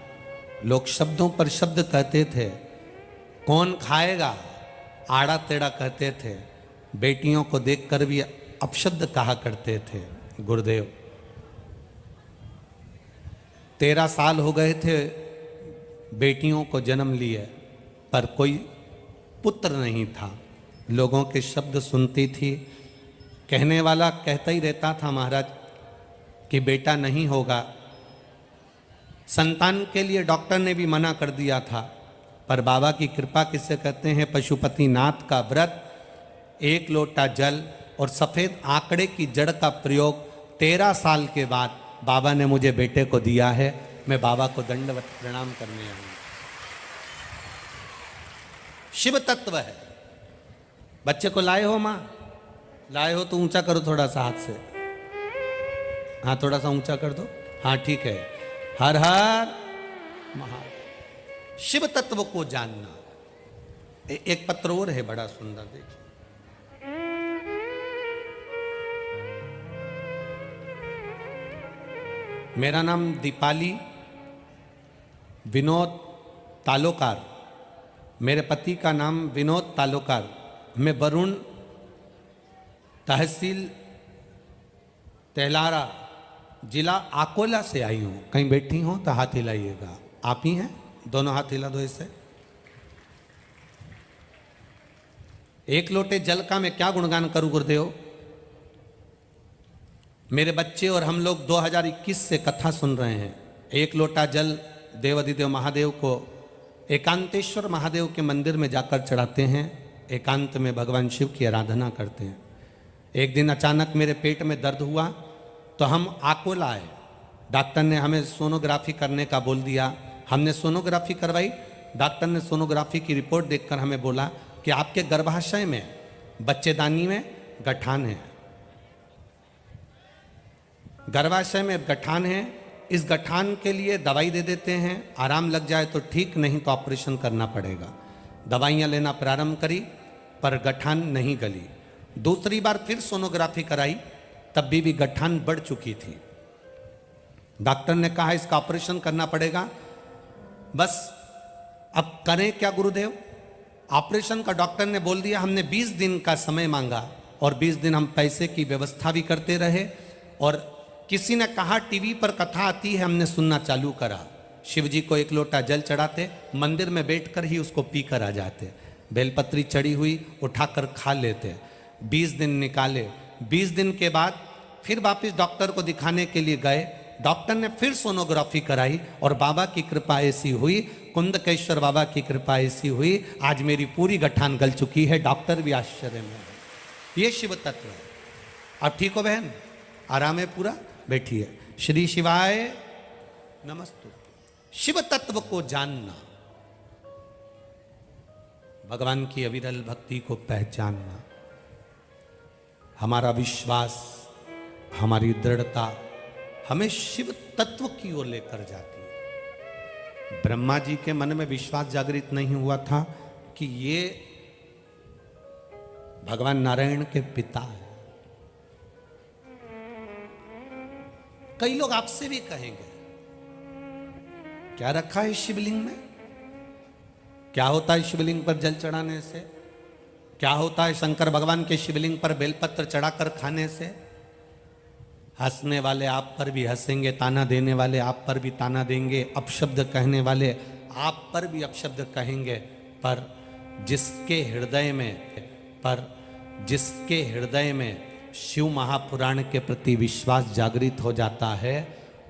लोग शब्दों पर शब्द कहते थे, कौन खाएगा, आड़ा टेढ़ा कहते थे, बेटियों को देखकर भी अपशब्द कहा करते थे गुरुदेव। 13 साल हो गए थे बेटियों को जन्म लिए, पर कोई पुत्र नहीं था। लोगों के शब्द सुनती थी, कहने वाला कहता ही रहता था महाराज कि बेटा नहीं होगा। संतान के लिए डॉक्टर ने भी मना कर दिया था, पर बाबा की कृपा किसे कहते हैं, पशुपति नाथ का व्रत, 1 लोटा जल और सफ़ेद आंकड़े की जड़ का प्रयोग 13 साल के बाद बाबा ने मुझे बेटे को दिया है। मैं बाबा को दंडवत प्रणाम करने आऊँ। शिव तत्व है। बच्चे को लाए हो माँ, लाए हो तो ऊंचा करो थोड़ा सा हाथ से, हाँ थोड़ा सा ऊंचा कर दो, हाँ ठीक है। हर हर महादेव। शिव तत्व को जानना। एक पत्र और है बड़ा सुंदर, देखिए। मेरा नाम दीपाली विनोद तालोकार, मेरे पति का नाम विनोद तालोकार। मैं वरुण तहसील तेलारा जिला आकोला से आई हूँ। कहीं बैठी हो तो हाथ हिलाइएगा। आप ही हैं? दोनों हाथ हिला दो इससे। 1 लोटे जल का मैं क्या गुणगान करूं गुरुदेव। मेरे बच्चे और हम लोग 2021 से कथा सुन रहे हैं। 1 लोटा जल देवाधिदेव महादेव को एकांतेश्वर महादेव के मंदिर में जाकर चढ़ाते हैं। एकांत में भगवान शिव की आराधना करते हैं। एक दिन अचानक मेरे पेट में दर्द हुआ तो हम आकोला आए। डॉक्टर ने हमें सोनोग्राफी करने का बोल दिया। हमने सोनोग्राफी करवाई। डॉक्टर ने सोनोग्राफी की रिपोर्ट देखकर हमें बोला कि आपके गर्भाशय में, बच्चेदानी में गठान है, गर्भाशय में गठान है। इस गठान के लिए दवाई दे देते हैं, आराम लग जाए तो ठीक, नहीं तो ऑपरेशन करना पड़ेगा। दवाइयाँ लेना प्रारंभ करी पर गठान नहीं गली। दूसरी बार फिर सोनोग्राफी कराई, तब भी गठान बढ़ चुकी थी। डॉक्टर ने कहा इसका ऑपरेशन करना पड़ेगा। बस अब करें क्या गुरुदेव? ऑपरेशन का डॉक्टर ने बोल दिया। हमने 20 दिन का समय मांगा और 20 दिन हम पैसे की व्यवस्था भी करते रहे। और किसी ने कहा टीवी पर कथा आती है, हमने सुनना चालू करा। शिव जी को एक लोटा जल चढ़ाते, मंदिर में बैठकर ही उसको पीकर आ जाते। बेलपत्री चढ़ी हुई उठाकर खा लेते। 20 दिन निकाले। 20 दिन के बाद फिर वापस डॉक्टर को दिखाने के लिए गए। डॉक्टर ने फिर सोनोग्राफी कराई और बाबा की कृपा ऐसी हुई, कुंदकेश्वर बाबा की कृपा ऐसी हुई, आज मेरी पूरी गठान गल चुकी है। डॉक्टर भी आश्चर्य में है। ये शिव तत्व है। अब ठीक हो बहन? आराम है पूरा? बैठिए। श्री शिवाय नमस्तु। शिव तत्व को जानना, भगवान की अविरल भक्ति को पहचानना, हमारा विश्वास, हमारी दृढ़ता हमें शिव तत्व की ओर लेकर जाती है। ब्रह्मा जी के मन में विश्वास जागृत नहीं हुआ था कि ये भगवान नारायण के पिता है। कई लोग आपसे भी कहेंगे क्या रखा है शिवलिंग में? क्या होता है शिवलिंग पर जल चढ़ाने से? क्या होता है शंकर भगवान के शिवलिंग पर बेलपत्र चढ़ाकर खाने से? हंसने वाले आप पर भी हंसेंगे, ताना देने वाले आप पर भी ताना देंगे, अपशब्द कहने वाले आप पर भी अपशब्द कहेंगे। पर जिसके हृदय में शिव महापुराण के प्रति विश्वास जागृत हो जाता है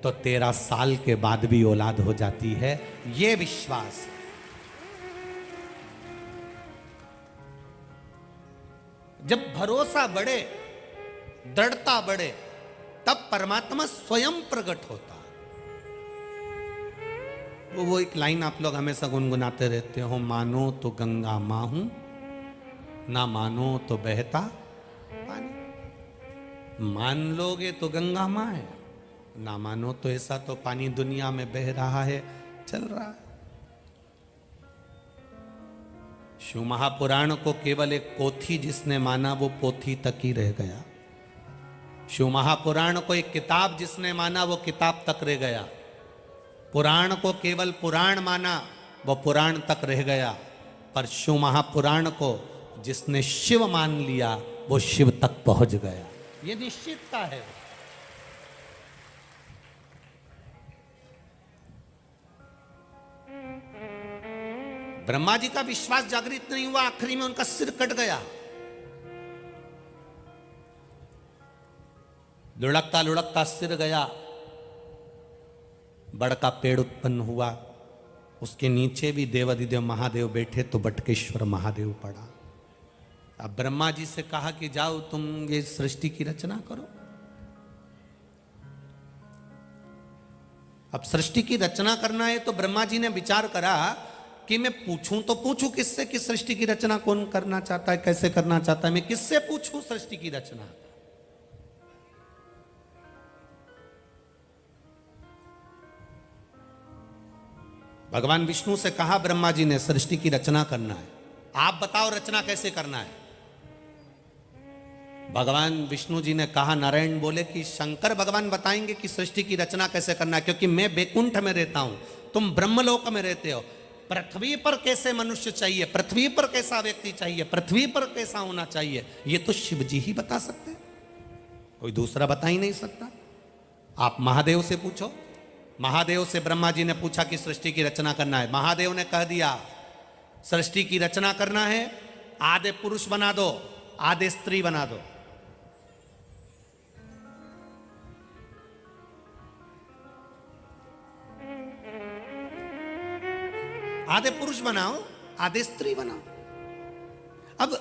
तो 13 साल के बाद भी औलाद हो जाती है। ये विश्वास। जब भरोसा बढ़े, दृढ़ता बढ़े, तब परमात्मा स्वयं प्रकट होता। वो एक लाइन आप लोग हमेशा गुनगुनाते रहते हो, मानो तो गंगा मां हूं, ना मानो तो बहता पानी। मान लोगे तो गंगा मां है, ना मानो तो ऐसा तो पानी दुनिया में बह रहा है, चल रहा है। शिव महापुराण को केवल एक पोथी जिसने माना वो पोथी तक ही रह गया। शिव महापुराण को एक किताब जिसने माना वो किताब तक रह गया। पुराण को केवल पुराण माना वो पुराण तक रह गया। पर शिव महापुराण को जिसने शिव मान लिया वो शिव तक पहुंच गया। ये निश्चितता है। ब्रह्मा जी का विश्वास जागृत नहीं हुआ, आखिरी में उनका सिर कट गया। लुढ़कता लुढ़कता सिर गया। बड़का पेड़ उत्पन्न हुआ, उसके नीचे भी देवाधिदेव महादेव बैठे तो बटकेश्वर महादेव पड़ा। अब ब्रह्मा जी से कहा कि जाओ तुम ये सृष्टि की रचना करो। अब सृष्टि की रचना करना है तो ब्रह्मा जी ने विचार करा कि मैं पूछूं तो पूछूं किससे कि सृष्टि की रचना कौन करना चाहता है, कैसे करना चाहता है, मैं किससे पूछूं सृष्टि की रचना। भगवान विष्णु से कहा ब्रह्मा जी ने सृष्टि की रचना करना है, आप बताओ रचना कैसे करना है। भगवान विष्णु जी ने कहा, नारायण बोले कि शंकर भगवान बताएंगे कि सृष्टि की रचना कैसे करना है, क्योंकि मैं बैकुंठ में रहता हूं, तुम ब्रह्मलोक में रहते हो। पृथ्वी पर कैसे मनुष्य चाहिए, पृथ्वी पर कैसा व्यक्ति चाहिए, पृथ्वी पर कैसा होना चाहिए, ये तो शिव जी ही बता सकते हैं, कोई दूसरा बता ही नहीं सकता। आप महादेव से पूछो। महादेव से ब्रह्मा जी ने पूछा कि सृष्टि की रचना करना है। महादेव ने कह दिया सृष्टि की रचना करना है, आधे पुरुष बना दो, आधे स्त्री बना दो। आधे पुरुष बनाओ, आधे स्त्री बनाओ। अब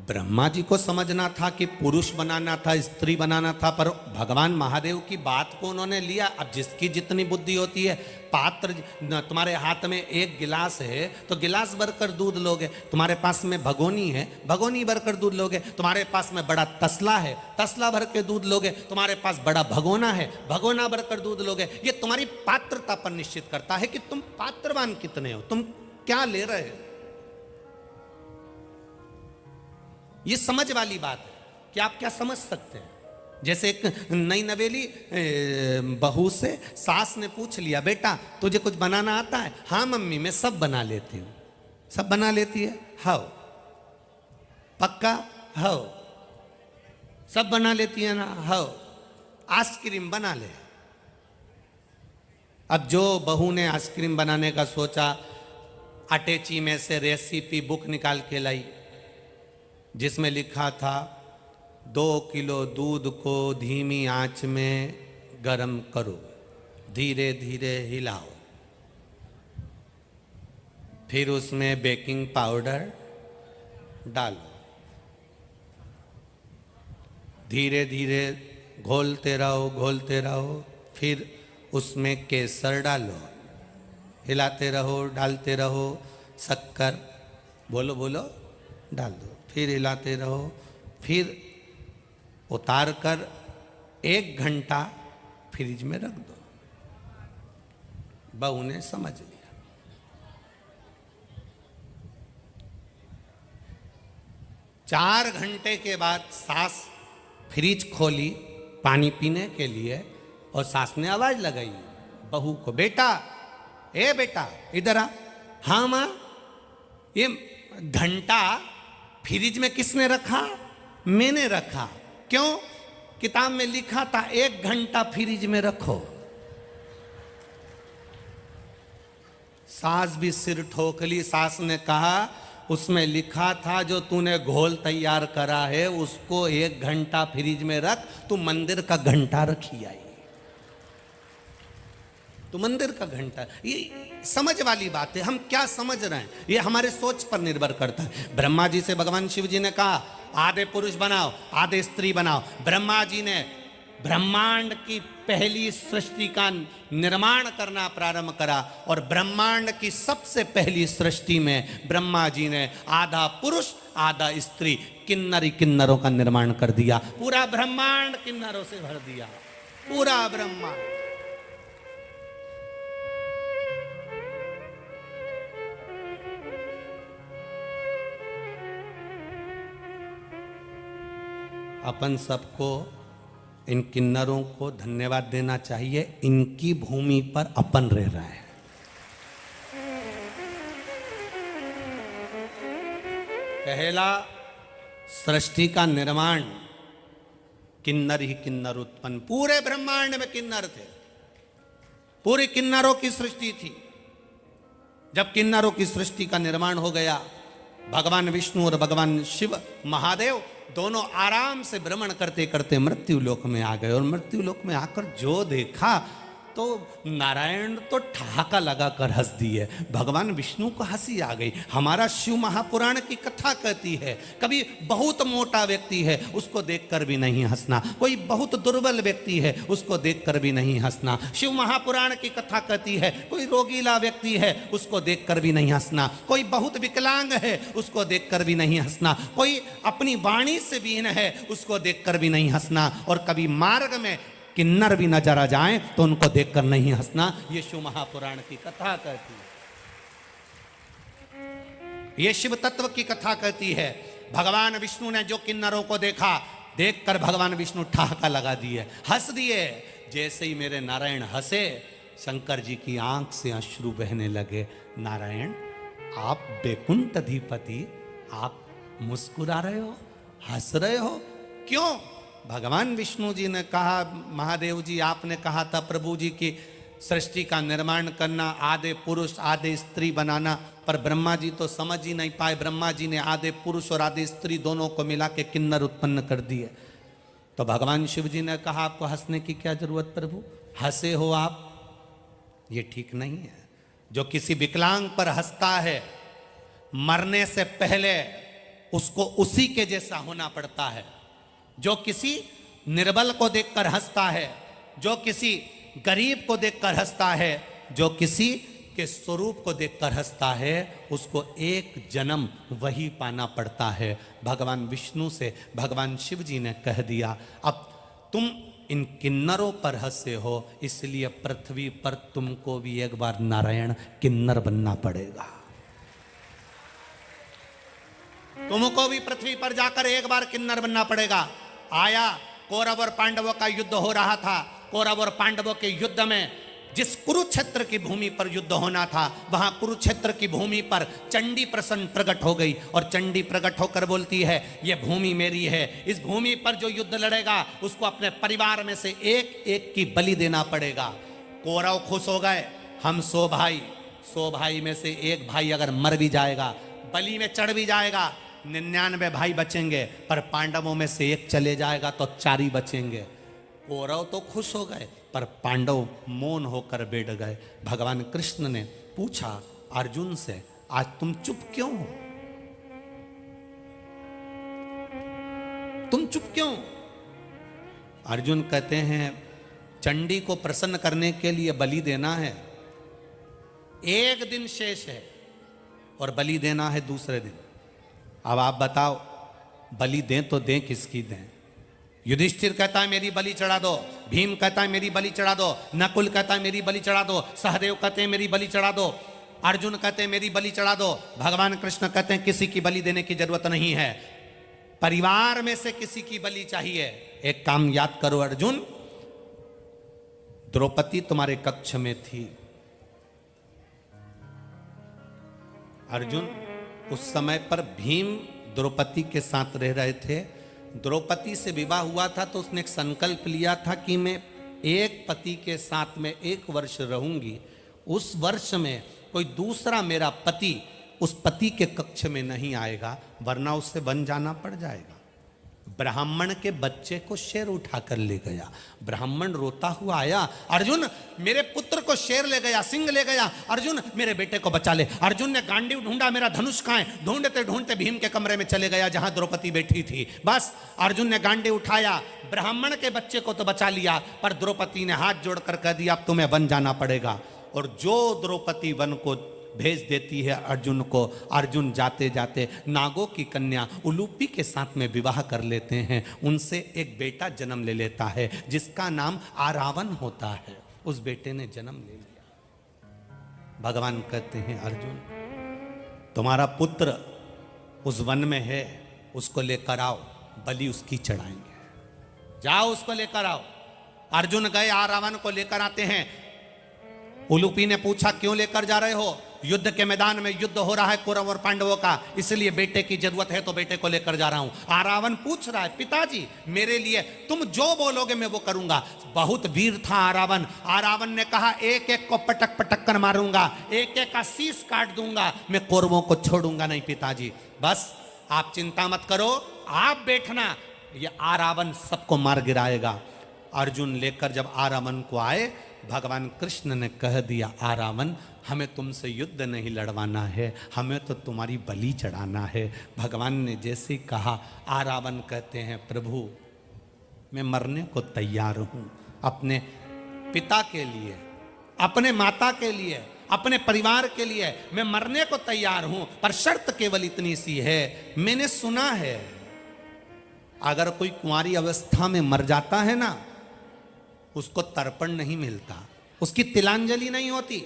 ब्रह्मा जी को समझना था कि पुरुष बनाना था, स्त्री बनाना था, पर भगवान महादेव की बात को उन्होंने लिया। अब जिसकी जितनी बुद्धि होती है, पात्र तुम्हारे हाथ में एक गिलास है तो गिलास भरकर दूध लोगे, तुम्हारे पास में भगोनी है, भगोनी भरकर दूध लोगे, तुम्हारे पास में बड़ा तसला है, तसला भर के दूध लोगे, तुम्हारे पास बड़ा भगोना है, भगोना भरकर दूध लोगे। ये तुम्हारी पात्रता पर निश्चित करता है कि तुम पात्रवान कितने हो, तुम क्या ले रहे हो। ये समझ वाली बात है कि आप क्या समझ सकते हैं। जैसे एक नई नवेली बहू से सास ने पूछ लिया, बेटा तुझे कुछ बनाना आता है? हाँ मम्मी मैं सब बना लेती हूँ। सब बना लेती है? हाँ। पक्का? हाँ। सब बना लेती है ना? हाँ। आइसक्रीम बना ले। अब जो बहू ने आइसक्रीम बनाने का सोचा, अटैची में से रेसिपी बुक निकाल के लाई, जिसमें लिखा था 2 किलो दूध को धीमी आंच में गरम करो, धीरे धीरे हिलाओ, फिर उसमें बेकिंग पाउडर डालो, धीरे धीरे घोलते रहो, फिर उसमें केसर डालो, हिलाते रहो, डालते रहो, शक्कर बोलो डाल दो, फिर हिलाते रहो, फिर उतार कर 1 घंटा फ्रिज में रख दो। बहू ने समझ लिया। चार घंटे के बाद सास फ्रिज खोली पानी पीने के लिए और सास ने आवाज लगाई बहू को, बेटा ए बेटा इधर आ। हाँ मां, ये घंटा फ्रिज में किसने रखा? मैंने रखा। क्यों? किताब में लिखा था 1 घंटा फ्रिज में रखो। सास भी सिर ठोक ली। सास ने कहा उसमें लिखा था जो तूने घोल तैयार करा है उसको 1 घंटा फ्रिज में रख, तू मंदिर का घंटा रखी आई, तो मंदिर का घंटा। ये समझ वाली बात है, हम क्या समझ रहे हैं ये हमारे सोच पर निर्भर करता है। ब्रह्मा जी से भगवान शिव जी ने कहा आधे पुरुष बनाओ आधे स्त्री बनाओ। ब्रह्मा जी ने ब्रह्मांड की पहली सृष्टि का निर्माण करना प्रारंभ करा और ब्रह्मांड की सबसे पहली सृष्टि में ब्रह्मा जी ने आधा पुरुष आधा स्त्री किन्नरों का निर्माण कर दिया। पूरा ब्रह्मांड किन्नरों से भर दिया, पूरा ब्रह्मांड। अपन सबको इन किन्नरों को धन्यवाद देना चाहिए, इनकी भूमि पर अपन रह रहा है। पहला सृष्टि का निर्माण किन्नर ही किन्नर उत्पन्न, पूरे ब्रह्मांड में किन्नर थे, पूरी किन्नरों की सृष्टि थी। जब किन्नरों की सृष्टि का निर्माण हो गया, भगवान विष्णु और भगवान शिव महादेव दोनों आराम से भ्रमण करते करते मृत्यु लोक में आ गए। और मृत्यु लोक में आकर जो देखा तो नारायण तो ठहाका लगाकर हंस दिए, भगवान विष्णु को हंसी आ गई। हमारा शिव महापुराण की कथा कहती है कभी बहुत मोटा व्यक्ति है उसको देखकर भी नहीं हंसना, कोई बहुत दुर्बल व्यक्ति है उसको देखकर भी नहीं हंसना। शिव महापुराण की कथा कहती है कोई रोगीला व्यक्ति है उसको देखकर भी नहीं हंसना, कोई बहुत विकलांग है उसको देखकर भी नहीं हंसना, कोई अपनी वाणी से बीन है उसको देखकर भी नहीं हंसना, और कभी मार्ग में किन्नर भी नजर आ जाएं तो उनको देखकर नहीं हंसना। ये शिव महापुराण की कथा कहती है, ये शिव तत्व की कथा कहती है। भगवान विष्णु ने जो किन्नरों को देखा, देखकर भगवान विष्णु ठहाका लगा दिए, हंस दिए। जैसे ही मेरे नारायण हंसे, शंकर जी की आंख से अश्रु बहने लगे। नारायण आप बैकुंठ अधिपति, आप मुस्कुरा रहे हो, हंस रहे हो, क्यों? भगवान विष्णु जी ने कहा, महादेव जी आपने कहा था प्रभु जी की सृष्टि का निर्माण करना, आधे पुरुष आधे स्त्री बनाना, पर ब्रह्मा जी तो समझ ही नहीं पाए। ब्रह्मा जी ने आधे पुरुष और आधे स्त्री दोनों को मिला के किन्नर उत्पन्न कर दिए। तो भगवान शिव जी ने कहा आपको हंसने की क्या जरूरत प्रभु, हंसे हो आप, ये ठीक नहीं है। जो किसी विकलांग पर हंसता है, मरने से पहले उसको उसी के जैसा होना पड़ता है। जो किसी निर्बल को देखकर हंसता है, जो किसी गरीब को देखकर हंसता है, जो किसी के स्वरूप को देखकर हंसता है, उसको एक जन्म वही पाना पड़ता है। भगवान विष्णु से भगवान शिव जी ने कह दिया, अब तुम इन किन्नरों पर हंसे हो, इसलिए पृथ्वी पर तुमको भी एक बार नारायण किन्नर बनना पड़ेगा। तुमको भी पृथ्वी पर जाकर एक बार किन्नर बनना पड़ेगा। आया, कौरव और पांडवों का युद्ध हो रहा था। कौरव और पांडवों के युद्ध में जिस कुरुक्षेत्र की भूमि पर युद्ध होना था, वहां कुरुक्षेत्र की भूमि पर चंडी प्रसन्न प्रकट हो गई और चंडी प्रकट होकर बोलती है, यह भूमि मेरी है। इस भूमि पर जो युद्ध लड़ेगा उसको अपने परिवार में से एक एक की बलि देना पड़ेगा। कौरव खुश हो गए, हम 100 भाई में से एक भाई अगर मर भी जाएगा, बलि में चढ़ भी जाएगा, 99 भाई बचेंगे, पर पांडवों में से एक चले जाएगा तो 4 ही बचेंगे। कौरव तो खुश हो गए, पर पांडव मौन होकर बैठ गए। भगवान कृष्ण ने पूछा अर्जुन से, आज तुम चुप क्यों हो? तुम चुप क्यों? अर्जुन कहते हैं, चंडी को प्रसन्न करने के लिए बलि देना है, एक दिन शेष है और बलि देना है दूसरे दिन। अब आप बताओ, बलि दें तो दें किसकी दें? युधिष्ठिर कहता है मेरी बलि चढ़ा दो, भीम कहता है मेरी बलि चढ़ा दो, नकुल कहता है मेरी बलि चढ़ा दो, सहदेव कहते हैं मेरी बलि चढ़ा दो, अर्जुन कहते हैं मेरी बलि चढ़ा दो। भगवान कृष्ण कहते हैं किसी की बलि देने की जरूरत नहीं है, परिवार में से किसी की बलि चाहिए। एक काम याद करो अर्जुन, द्रौपदी तुम्हारे कक्ष में थी। अर्जुन, उस समय पर भीम द्रौपदी के साथ रह रहे थे। द्रौपदी से विवाह हुआ था तो उसने एक संकल्प लिया था कि मैं एक पति के साथ में 1 वर्ष रहूंगी, उस वर्ष में कोई दूसरा मेरा पति उस पति के कक्ष में नहीं आएगा, वरना उससे बन जाना पड़ जाएगा। ब्राह्मण के बच्चे को शेर उठाकर ले गया। ब्राह्मण रोता हुआ आया, अर्जुन मेरे पुत्र को शेर ले गया, सिंह ले गया, अर्जुन मेरे बेटे को बचा ले। अर्जुन ने गांडीव ढूंढा, मेरा धनुष कहां है? ढूंढते ढूंढते भीम के कमरे में चले गया जहां द्रौपदी बैठी थी। बस अर्जुन ने गांडी उठाया, ब्राह्मण के बच्चे को तो बचा लिया, पर द्रौपदी ने हाथ जोड़कर कह दिया अब तुम्हें वन जाना पड़ेगा। और जो द्रौपदी वन को भेज देती है अर्जुन को, अर्जुन जाते जाते नागों की कन्या उलूपी के साथ में विवाह कर लेते हैं। उनसे एक बेटा जन्म ले लेता है जिसका नाम आरावन होता है। उस बेटे ने जन्म ले लिया। भगवान कहते हैं अर्जुन, तुम्हारा पुत्र उस वन में है, उसको लेकर आओ, बलि उसकी चढ़ाएंगे। जाओ उसको लेकर आओ। अर्जुन गए, आरावन को लेकर आते हैं। उलूपी ने पूछा क्यों लेकर जा रहे हो? युद्ध के मैदान में युद्ध हो रहा है कौरव और पांडवों का, इसलिए बेटे की जरूरत है तो बेटे को लेकर जा रहा हूं। आरावन पूछ रहा है पिताजी मेरे लिए तुम जो बोलोगे मैं वो करूंगा। बहुत वीर था आरावन। आरावन ने कहा एक एक को पटक पटक कर मारूंगा, एक एक का शीश काट दूंगा, मैं कौरवों को छोड़ूंगा नहीं पिताजी। बस आप चिंता मत करो, आप बैठना, ये आरावन सबको मार गिराएगा। अर्जुन लेकर जब आरावन को आए, भगवान कृष्ण ने कह दिया आरावन हमें तुमसे युद्ध नहीं लड़वाना है, हमें तो तुम्हारी बलि चढ़ाना है। भगवान ने जैसे कहा, आरावन कहते हैं प्रभु मैं मरने को तैयार हूं, अपने पिता के लिए, अपने माता के लिए, अपने परिवार के लिए मैं मरने को तैयार हूं, पर शर्त केवल इतनी सी है, मैंने सुना है अगर कोई कुंवारी अवस्था में मर जाता है ना, उसको तर्पण नहीं मिलता, उसकी तिलांजलि नहीं होती।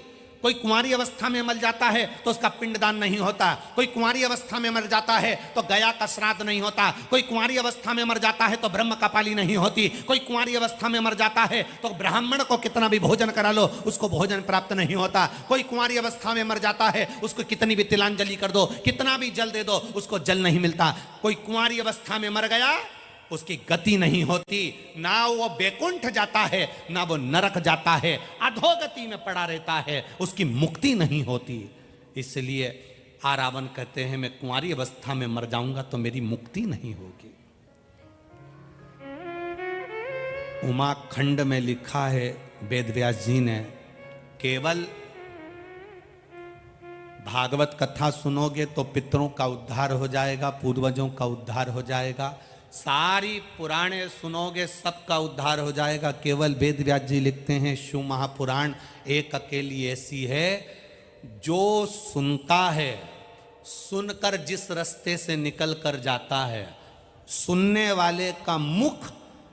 कोई कुंवारी अवस्था में मर जाता है तो उसका पिंडदान नहीं होता। कोई कुंवारी अवस्था में मर जाता है तो गया का श्राद्ध नहीं होता। कोई कुंवारी अवस्था में मर जाता है तो ब्रह्म कपाली नहीं होती। कोई कुंवारी अवस्था में मर जाता है तो ब्राह्मण को कितना भी भोजन करा लो उसको भोजन प्राप्त नहीं होता। कोई कुंवारी अवस्था में मर जाता है, उसको कितनी भी तिलांजलि कर दो, कितना भी जल दे दो, उसको जल नहीं मिलता। कोई कुंवारी अवस्था में मर गया उसकी गति नहीं होती, ना वो बैकुंठ जाता है ना वो नरक जाता है, अधोगति में पड़ा रहता है, उसकी मुक्ति नहीं होती। इसलिए आरावन कहते हैं मैं कुंवारी अवस्था में मर जाऊंगा तो मेरी मुक्ति नहीं होगी। उमा खंड में लिखा है वेद व्यास जी ने, केवल भागवत कथा सुनोगे तो पितरों का उद्धार हो जाएगा, पूर्वजों का उद्धार हो जाएगा। सारी पुराणे सुनोगे सबका उद्धार हो जाएगा। केवल वेद व्यास जी लिखते हैं शिव महापुराण एक अकेली ऐसी है जो सुनता है, सुनकर जिस रास्ते से निकल कर जाता है, सुनने वाले का मुख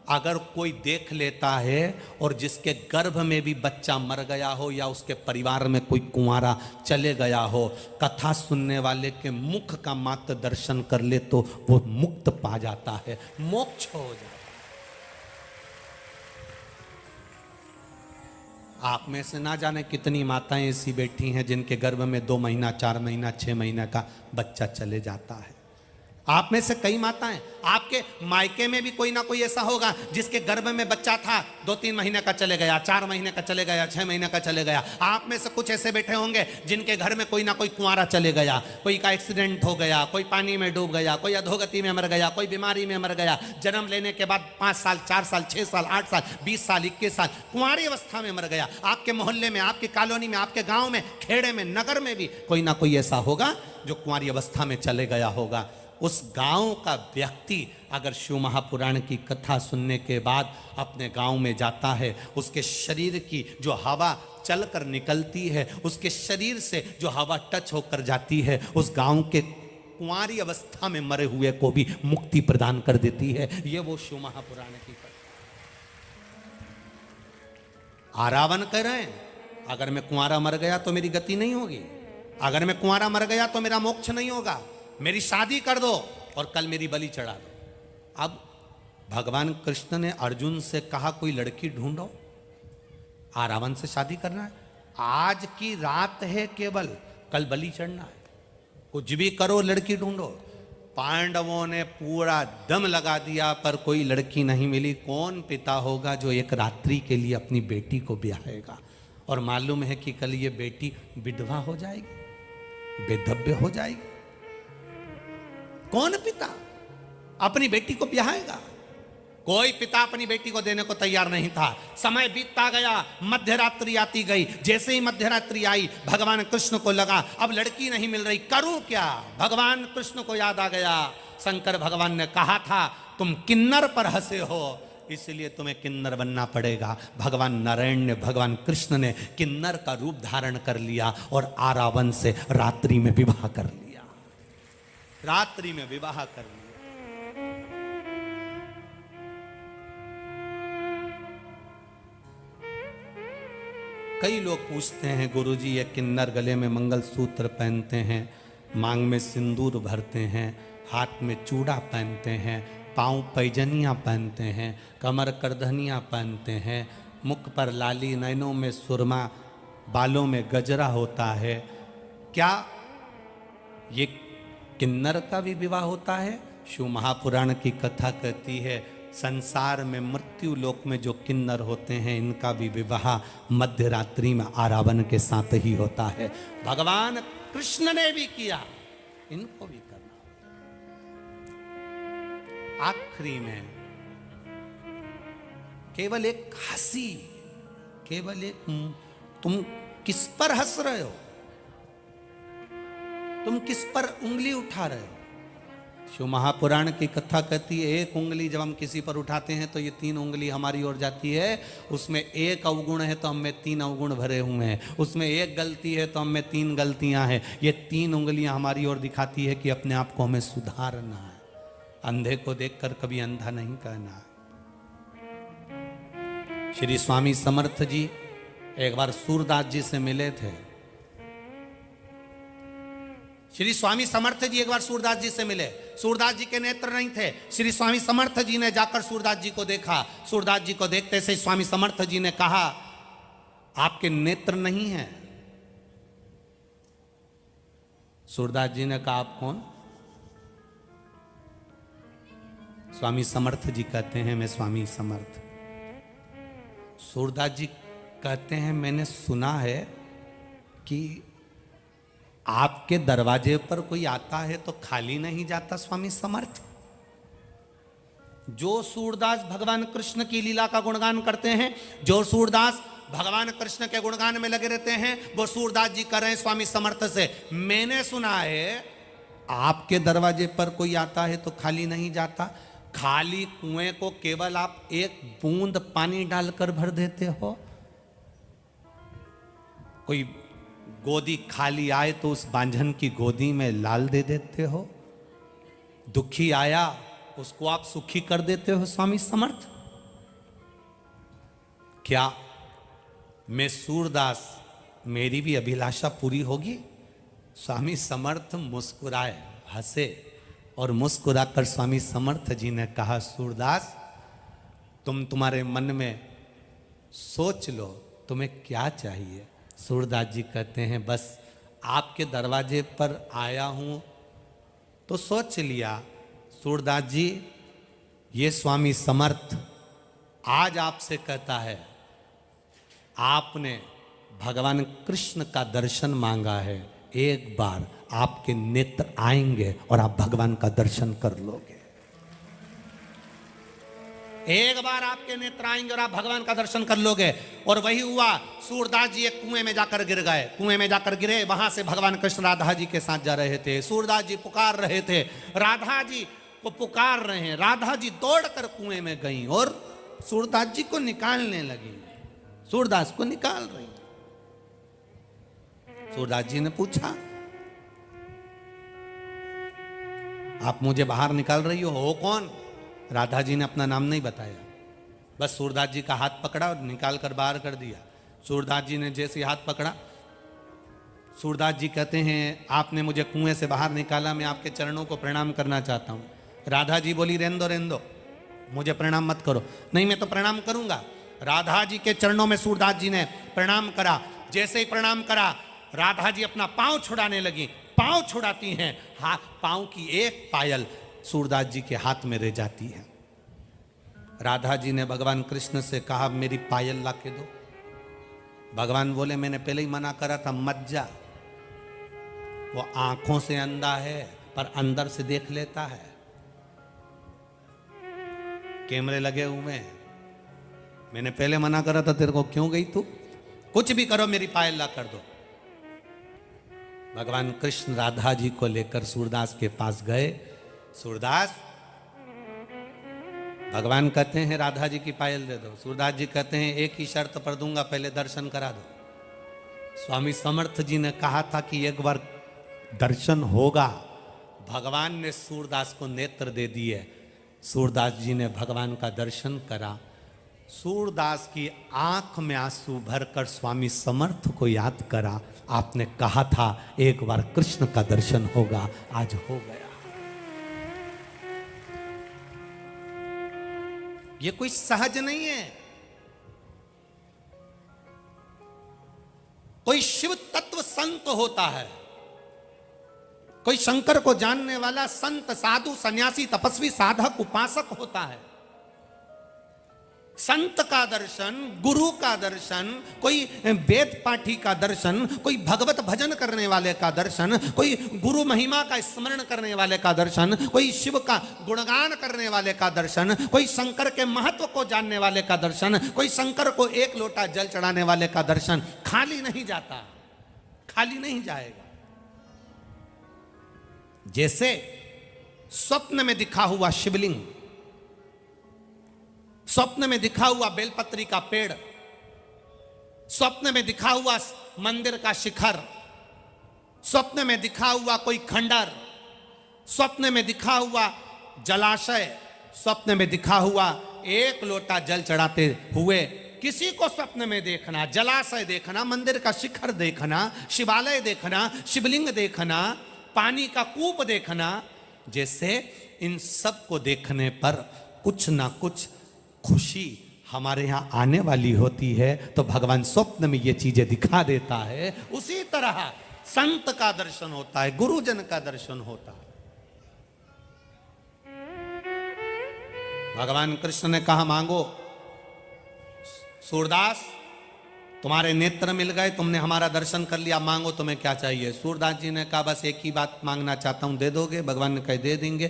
अगर कोई देख लेता है और जिसके गर्भ में भी बच्चा मर गया हो या उसके परिवार में कोई कुंवारा चले गया हो, कथा सुनने वाले के मुख का मात्र दर्शन कर ले तो वो मुक्त पा जाता है, मोक्ष हो जाता है। आप में से ना जाने कितनी माताएं ऐसी बैठी हैं जिनके गर्भ में 2 महीना 4 महीना 6 महीना का बच्चा चले जाता है। आप में से कई माताएं, आपके मायके में भी कोई ना कोई ऐसा होगा जिसके गर्भ में बच्चा था, 2-3 महीने का चले गया, 4 महीने का चले गया, 6 महीने का चले गया। आप में से कुछ ऐसे बैठे होंगे जिनके घर में कोई ना कोई कुंवारा चले गया, कोई का एक्सीडेंट हो गया, कोई पानी में डूब गया, कोई अधोगति में मर गया, कोई बीमारी में मर गया, जन्म लेने के बाद 5 साल 4 साल 6 साल 8 साल 20 साल 21 साल कुंवारी अवस्था में मर गया। आपके मोहल्ले में, आपकी कॉलोनी में, आपके गाँव में, खेड़े में, नगर में भी कोई ना कोई ऐसा होगा जो कुंवारी अवस्था में चले गया होगा। उस गांव का व्यक्ति अगर शिव महापुराण की कथा सुनने के बाद अपने गांव में जाता है, उसके शरीर की जो हवा चलकर निकलती है, उसके शरीर से जो हवा टच होकर जाती है, उस गांव के कुंवारी अवस्था में मरे हुए को भी मुक्ति प्रदान कर देती है। ये वो शिव महापुराण की कथा। आरावन कह रहे हैं अगर मैं कुंवारा मर गया तो मेरी गति नहीं होगी, अगर मैं कुंवारा मर गया तो मेरा मोक्ष नहीं होगा, मेरी शादी कर दो और कल मेरी बलि चढ़ा दो। अब भगवान कृष्ण ने अर्जुन से कहा कोई लड़की ढूंढो, रावण से शादी करना है, आज की रात है केवल, कल बलि चढ़ना है, कुछ भी करो लड़की ढूंढो। पांडवों ने पूरा दम लगा दिया पर कोई लड़की नहीं मिली। कौन पिता होगा जो एक रात्रि के लिए अपनी बेटी को ब्याहेगा और मालूम है कि कल ये बेटी विधवा हो जाएगी, बेधव्य हो जाएगी। कौन पिता अपनी बेटी को ब्याहेगा? कोई पिता अपनी बेटी को देने को तैयार नहीं था। समय बीतता गया, मध्यरात्रि आती गई। जैसे ही मध्यरात्रि आई भगवान कृष्ण को लगा अब लड़की नहीं मिल रही, करूं क्या? भगवान कृष्ण को याद आ गया, शंकर भगवान ने कहा था तुम किन्नर पर हंसे हो इसलिए तुम्हें किन्नर बनना पड़ेगा। भगवान नारायण ने, भगवान कृष्ण ने किन्नर का रूप धारण कर लिया और आरावन से रात्रि में विवाह कर लिया, रात्रि में विवाह कर लिया। कई लोग पूछते हैं गुरुजी ये किन्नर गले में मंगलसूत्र पहनते हैं, मांग में सिंदूर भरते हैं, हाथ में चूड़ा पहनते हैं, पांव पैजनियां पहनते हैं, कमर करधनियां पहनते हैं, मुख पर लाली, नैनों में सुरमा, बालों में गजरा होता है, क्या ये किन्नर का भी विवाह होता है? शिव महापुराण की कथा कहती है संसार में मृत्यु लोक में जो किन्नर होते हैं इनका भी विवाह मध्य रात्रि में आरावन के साथ ही होता है। भगवान कृष्ण ने भी किया, इनको भी करना। आखिरी में केवल एक हंसी, केवल एक, तुम किस पर हंस रहे हो? तुम किस पर उंगली उठा रहे हो? शिव महापुराण की कथा कहती है एक उंगली जब हम किसी पर उठाते हैं तो ये 3 उंगली हमारी ओर जाती है, उसमें एक अवगुण है तो हम में 3 अवगुण भरे हुए हैं, उसमें एक गलती है तो हम में 3 गलतियां हैं। ये 3 उंगलियां हमारी ओर दिखाती है कि अपने आप को हमें सुधारना है। अंधे को देखकर कभी अंधा नहीं कहना। श्री स्वामी समर्थ जी एक बार सूरदास जी से मिले थे। श्री स्वामी समर्थ जी एक बार सूरदास जी से मिले। सूरदास जी के नेत्र नहीं थे। श्री स्वामी समर्थ जी ने जाकर सूरदास जी को देखा। सूरदास जी को देखते से स्वामी समर्थ जी ने कहा आपके नेत्र नहीं हैं। सूरदास जी ने कहा आप कौन? स्वामी समर्थ जी कहते हैं मैं स्वामी समर्थ। सूरदास जी कहते हैं मैंने सुना है कि आपके दरवाजे पर कोई आता है तो खाली नहीं जाता स्वामी समर्थ। जो सूरदास भगवान कृष्ण की लीला का गुणगान करते हैं, जो सूरदास भगवान कृष्ण के गुणगान में लगे रहते हैं। वो सूरदास जी कर रहे हैं स्वामी समर्थ से, मैंने सुना है आपके दरवाजे पर कोई आता है तो खाली नहीं जाता, खाली कुएं को केवल आप एक बूंद पानी डालकर भर देते हो। कोई गोदी खाली आए तो उस बांझन की गोदी में लाल दे देते हो। दुखी आया उसको आप सुखी कर देते हो स्वामी समर्थ। क्या मैं सूरदास, मेरी भी अभिलाषा पूरी होगी? स्वामी समर्थ मुस्कुराए, हंसे और मुस्कुराकर स्वामी समर्थ जी ने कहा, सूरदास तुम्हारे मन में सोच लो तुम्हें क्या चाहिए। सूरदास जी कहते हैं, बस आपके दरवाजे पर आया हूं तो सोच लिया। सूरदास जी, ये स्वामी समर्थ आज आपसे कहता है, आपने भगवान कृष्ण का दर्शन मांगा है, एक बार आपके नेत्र आएंगे और आप भगवान का दर्शन कर लोगे। एक बार आपके नेत्र आएंगे और आप भगवान का दर्शन कर लोगे। और वही हुआ, सूरदास जी एक कुएं में जाकर गिर गए। कुएं में जाकर गिरे, वहां से भगवान कृष्ण राधा जी के साथ जा रहे थे। सूरदास जी पुकार रहे थे, राधा जी को पुकार रहे हैं। राधा जी दौड़कर कुएं में गई और सूरदास जी को निकालने लगी, सूरदास को निकाल रही। सूरदास जी ने पूछा, आप मुझे बाहर निकाल रही हो कौन? राधा जी ने अपना नाम नहीं बताया, बस सूरदास जी का हाथ पकड़ा और निकाल कर बाहर कर दिया। सूरदास जी ने जैसे हाथ पकड़ा, सूरदास जी कहते हैं, आपने मुझे कुएं से बाहर निकाला, मैं आपके चरणों को प्रणाम करना चाहता हूं। राधा जी बोली, रहने दो, मुझे प्रणाम मत करो। नहीं, मैं तो प्रणाम करूंगा। राधा जी के चरणों में सूरदास जी ने प्रणाम करा। जैसे ही प्रणाम करा, राधा जी अपना पांव छुड़ाने लगी। पांव छुड़ाती हैं, हाथ पांव की एक पायल सूरदास जी के हाथ में रह जाती है। राधा जी ने भगवान कृष्ण से कहा, मेरी पायल ला के दो। भगवान बोले, मैंने पहले ही मना करा था, मत जा। वो आंखों से अंधा है पर अंदर से देख लेता है। कैमरे लगे हुए हैं, मैंने पहले मना करा था तेरे को, क्यों गई तू? कुछ भी करो, मेरी पायल ला कर दो। भगवान कृष्ण राधा जी को लेकर सूरदास के पास गए। सूरदास, भगवान कहते हैं राधा जी की पायल दे दो। सूरदास जी कहते हैं, एक ही शर्त पर दूंगा, पहले दर्शन करा दो। स्वामी समर्थ जी ने कहा था कि एक बार दर्शन होगा। भगवान ने सूरदास को नेत्र दे दिए। सूरदास जी ने भगवान का दर्शन करा। सूरदास की आंख में आंसू भरकर स्वामी समर्थ को याद करा, आपने कहा था एक बार कृष्ण का दर्शन होगा, आज हो गया। ये कोई सहज नहीं है। कोई शिव तत्व संत होता है, कोई शंकर को जानने वाला संत, साधु, सन्यासी, तपस्वी, साधक, उपासक होता है। संत का दर्शन, गुरु का दर्शन, कोई वेद पाठी का दर्शन, कोई भगवत भजन करने वाले का दर्शन, कोई गुरु महिमा का स्मरण करने वाले का दर्शन, कोई शिव का गुणगान करने वाले का दर्शन, कोई शंकर के महत्व को जानने वाले का दर्शन, कोई शंकर को एक लोटा जल चढ़ाने वाले का दर्शन खाली नहीं जाता, खाली नहीं जाएगा। जैसे स्वप्न में दिखा हुआ शिवलिंग, स्वप्न में दिखा हुआ बेलपत्री का पेड़, स्वप्न में दिखा हुआ मंदिर का शिखर, स्वप्न में दिखा हुआ कोई खंडर, स्वप्न में दिखा हुआ जलाशय, स्वप्न में दिखा हुआ एक लोटा जल चढ़ाते हुए, किसी को स्वप्न में देखना, जलाशय देखना, मंदिर का शिखर देखना, शिवालय देखना, शिवलिंग देखना, पानी का कूप देखना, जैसे इन सब को देखने पर कुछ ना कुछ खुशी हमारे यहाँ आने वाली होती है, तो भगवान स्वप्न में ये चीजें दिखा देता है। उसी तरह संत का दर्शन होता है, गुरुजन का दर्शन होता है। भगवान कृष्ण ने कहा, मांगो। सूरदास, तुम्हारे नेत्र मिल गए, तुमने हमारा दर्शन कर लिया, मांगो तुम्हें क्या चाहिए। सूरदास जी ने कहा, बस एक ही बात मांगना चाहता हूं, दे दोगे? भगवान ने कहा, दे देंगे।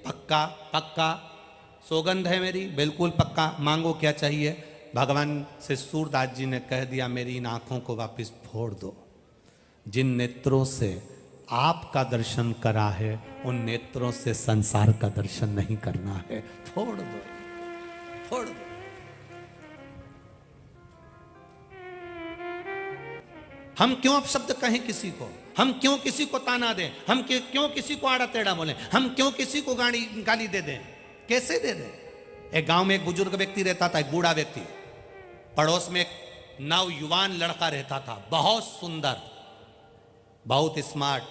पक्का? पक्का, सौगंध है मेरी, बिल्कुल पक्का, मांगो क्या चाहिए। भगवान से सूरदास जी ने कह दिया, मेरी इन आंखों को वापस फोड़ दो। जिन नेत्रों से आपका दर्शन करा है उन नेत्रों से संसार का दर्शन नहीं करना है, फोड़ दो, फोड़ दो। हम क्यों अपशब्द कहें किसी को, हम क्यों किसी को ताना दें, हम क्यों किसी को आड़ा टेढ़ा बोलें, हम क्यों किसी को गाली दे दें, कैसे दे दें। एक गांव में एक बुजुर्ग व्यक्ति रहता था, एक बूढ़ा व्यक्ति। पड़ोस में एक नवयुवान लड़का रहता था, बहुत सुंदर, बहुत स्मार्ट,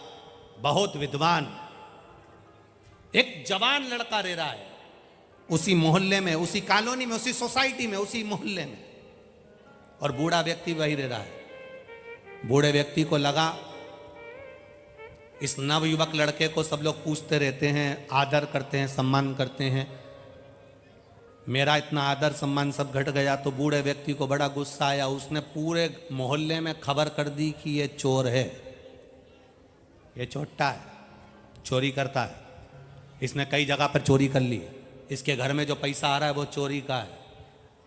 बहुत विद्वान। एक जवान लड़का रह रहा है उसी मोहल्ले में, उसी कॉलोनी में, उसी सोसाइटी में, उसी मोहल्ले में, और बूढ़ा व्यक्ति वही रह रहा है। बूढ़े व्यक्ति को लगा इस नवयुवक लड़के को सब लोग पूछते रहते हैं, आदर करते हैं, सम्मान करते हैं, मेरा इतना आदर सम्मान सब घट गया। तो बूढ़े व्यक्ति को बड़ा गुस्सा आया। उसने पूरे मोहल्ले में खबर कर दी कि ये चोर है, ये चोट्टा है, चोरी करता है, इसने कई जगह पर चोरी कर ली, इसके घर में जो पैसा आ रहा है वो चोरी का है,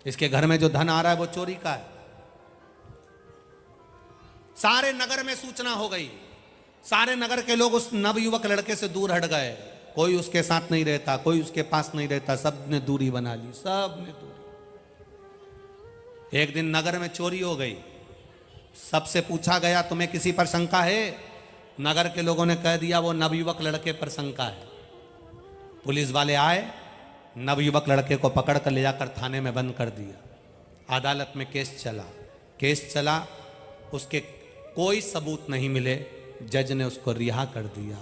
इसके घर में जो धन आ रहा है वो चोरी का है। सारे नगर में सूचना हो गई, सारे नगर के लोग उस नवयुवक लड़के से दूर हट गए, कोई उसके साथ नहीं रहता, कोई उसके पास नहीं रहता, सब ने दूरी बना ली, सब ने दूरी। एक दिन नगर में चोरी हो गई, सबसे पूछा गया तुम्हें किसी पर शंका है? नगर के लोगों ने कह दिया वो नवयुवक लड़के पर शंका है। पुलिस वाले आए, नवयुवक लड़के को पकड़ कर ले जाकर थाने में बंद कर दिया। अदालत में केस चला, उसके कोई सबूत नहीं मिले, जज ने उसको रिहा कर दिया।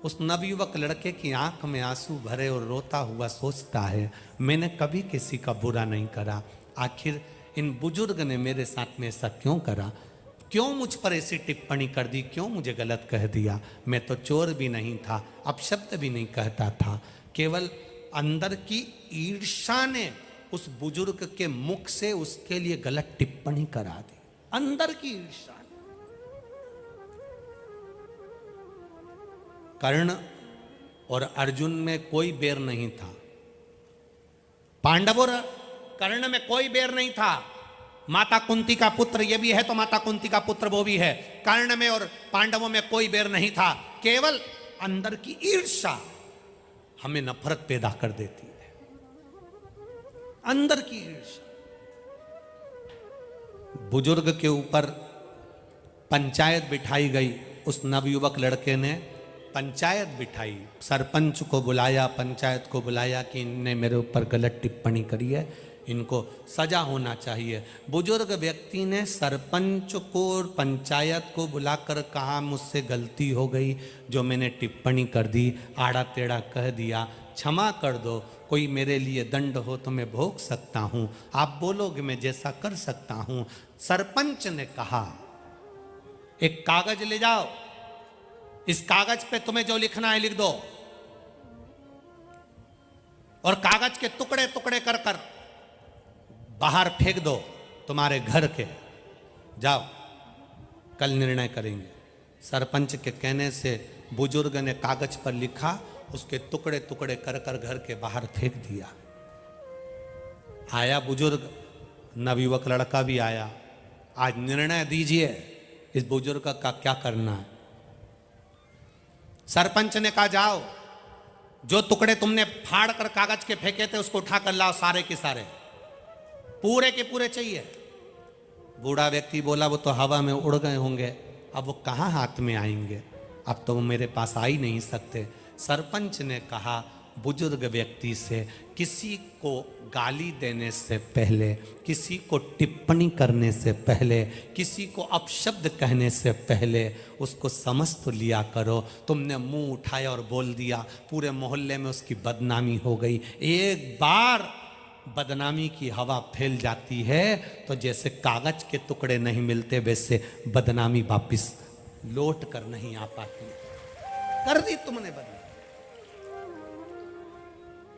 उस नवयुवक लड़के की आंख में आंसू भरे और रोता हुआ सोचता है, मैंने कभी किसी का बुरा नहीं करा, आखिर इन बुजुर्ग ने मेरे साथ में ऐसा क्यों करा, क्यों मुझ पर ऐसी टिप्पणी कर दी, क्यों मुझे गलत कह दिया। मैं तो चोर भी नहीं था, अपशब्द भी नहीं कहता था, केवल अंदर की ईर्ष्या ने उस बुजुर्ग के मुख से उसके लिए गलत टिप्पणी करा दी, अंदर की ईर्ष्या। कर्ण और अर्जुन में कोई बैर नहीं था, पांडव और कर्ण में कोई बैर नहीं था। माता कुंती का पुत्र ये भी है तो माता कुंती का पुत्र वो भी है। कर्ण में और पांडवों में कोई बैर नहीं था, केवल अंदर की ईर्ष्या हमें नफरत पैदा कर देती है, अंदर की ईर्ष्या। बुजुर्ग के ऊपर पंचायत बिठाई गई, उस नवयुवक लड़के ने पंचायत बिठाई, सरपंच को बुलाया, पंचायत को बुलाया कि इनने मेरे ऊपर गलत टिप्पणी करी है, इनको सजा होना चाहिए। बुजुर्ग व्यक्ति ने सरपंच को और पंचायत को बुलाकर कहा, मुझसे गलती हो गई, जो मैंने टिप्पणी कर दी, आड़ा टेढ़ा कह दिया, क्षमा कर दो, कोई मेरे लिए दंड हो तो मैं भोग सकता हूँ, आप बोलोगे मैं जैसा कर सकता हूँ। सरपंच ने कहा, एक कागज ले जाओ, इस कागज पे तुम्हें जो लिखना है लिख दो, और कागज के टुकड़े टुकड़े कर कर बाहर फेंक दो तुम्हारे घर के, जाओ कल निर्णय करेंगे। सरपंच के कहने से बुजुर्ग ने कागज पर लिखा, उसके टुकड़े टुकड़े कर कर घर के बाहर फेंक दिया। आया बुजुर्ग, नवयुवक लड़का भी आया, आज निर्णय दीजिए इस बुजुर्ग का क्या करना है। सरपंच ने कहा, जाओ जो टुकड़े तुमने फाड़ कर कागज के फेंके थे उसको उठा कर लाओ, सारे के सारे, पूरे के पूरे चाहिए। बूढ़ा व्यक्ति बोला, वो तो हवा में उड़ गए होंगे, अब वो कहाँ हाथ में आएंगे, अब तो वो मेरे पास आ ही नहीं सकते। सरपंच ने कहा बुजुर्ग व्यक्ति से, किसी को गाली देने से पहले, किसी को टिप्पणी करने से पहले, किसी को अपशब्द कहने से पहले उसको समझ तो लिया करो। तुमने मुंह उठाया और बोल दिया, पूरे मोहल्ले में उसकी बदनामी हो गई। एक बार बदनामी की हवा फैल जाती है तो जैसे कागज के टुकड़े नहीं मिलते, वैसे बदनामी वापिस लौट कर नहीं आ पाती। कर दी तुमने बदनामी।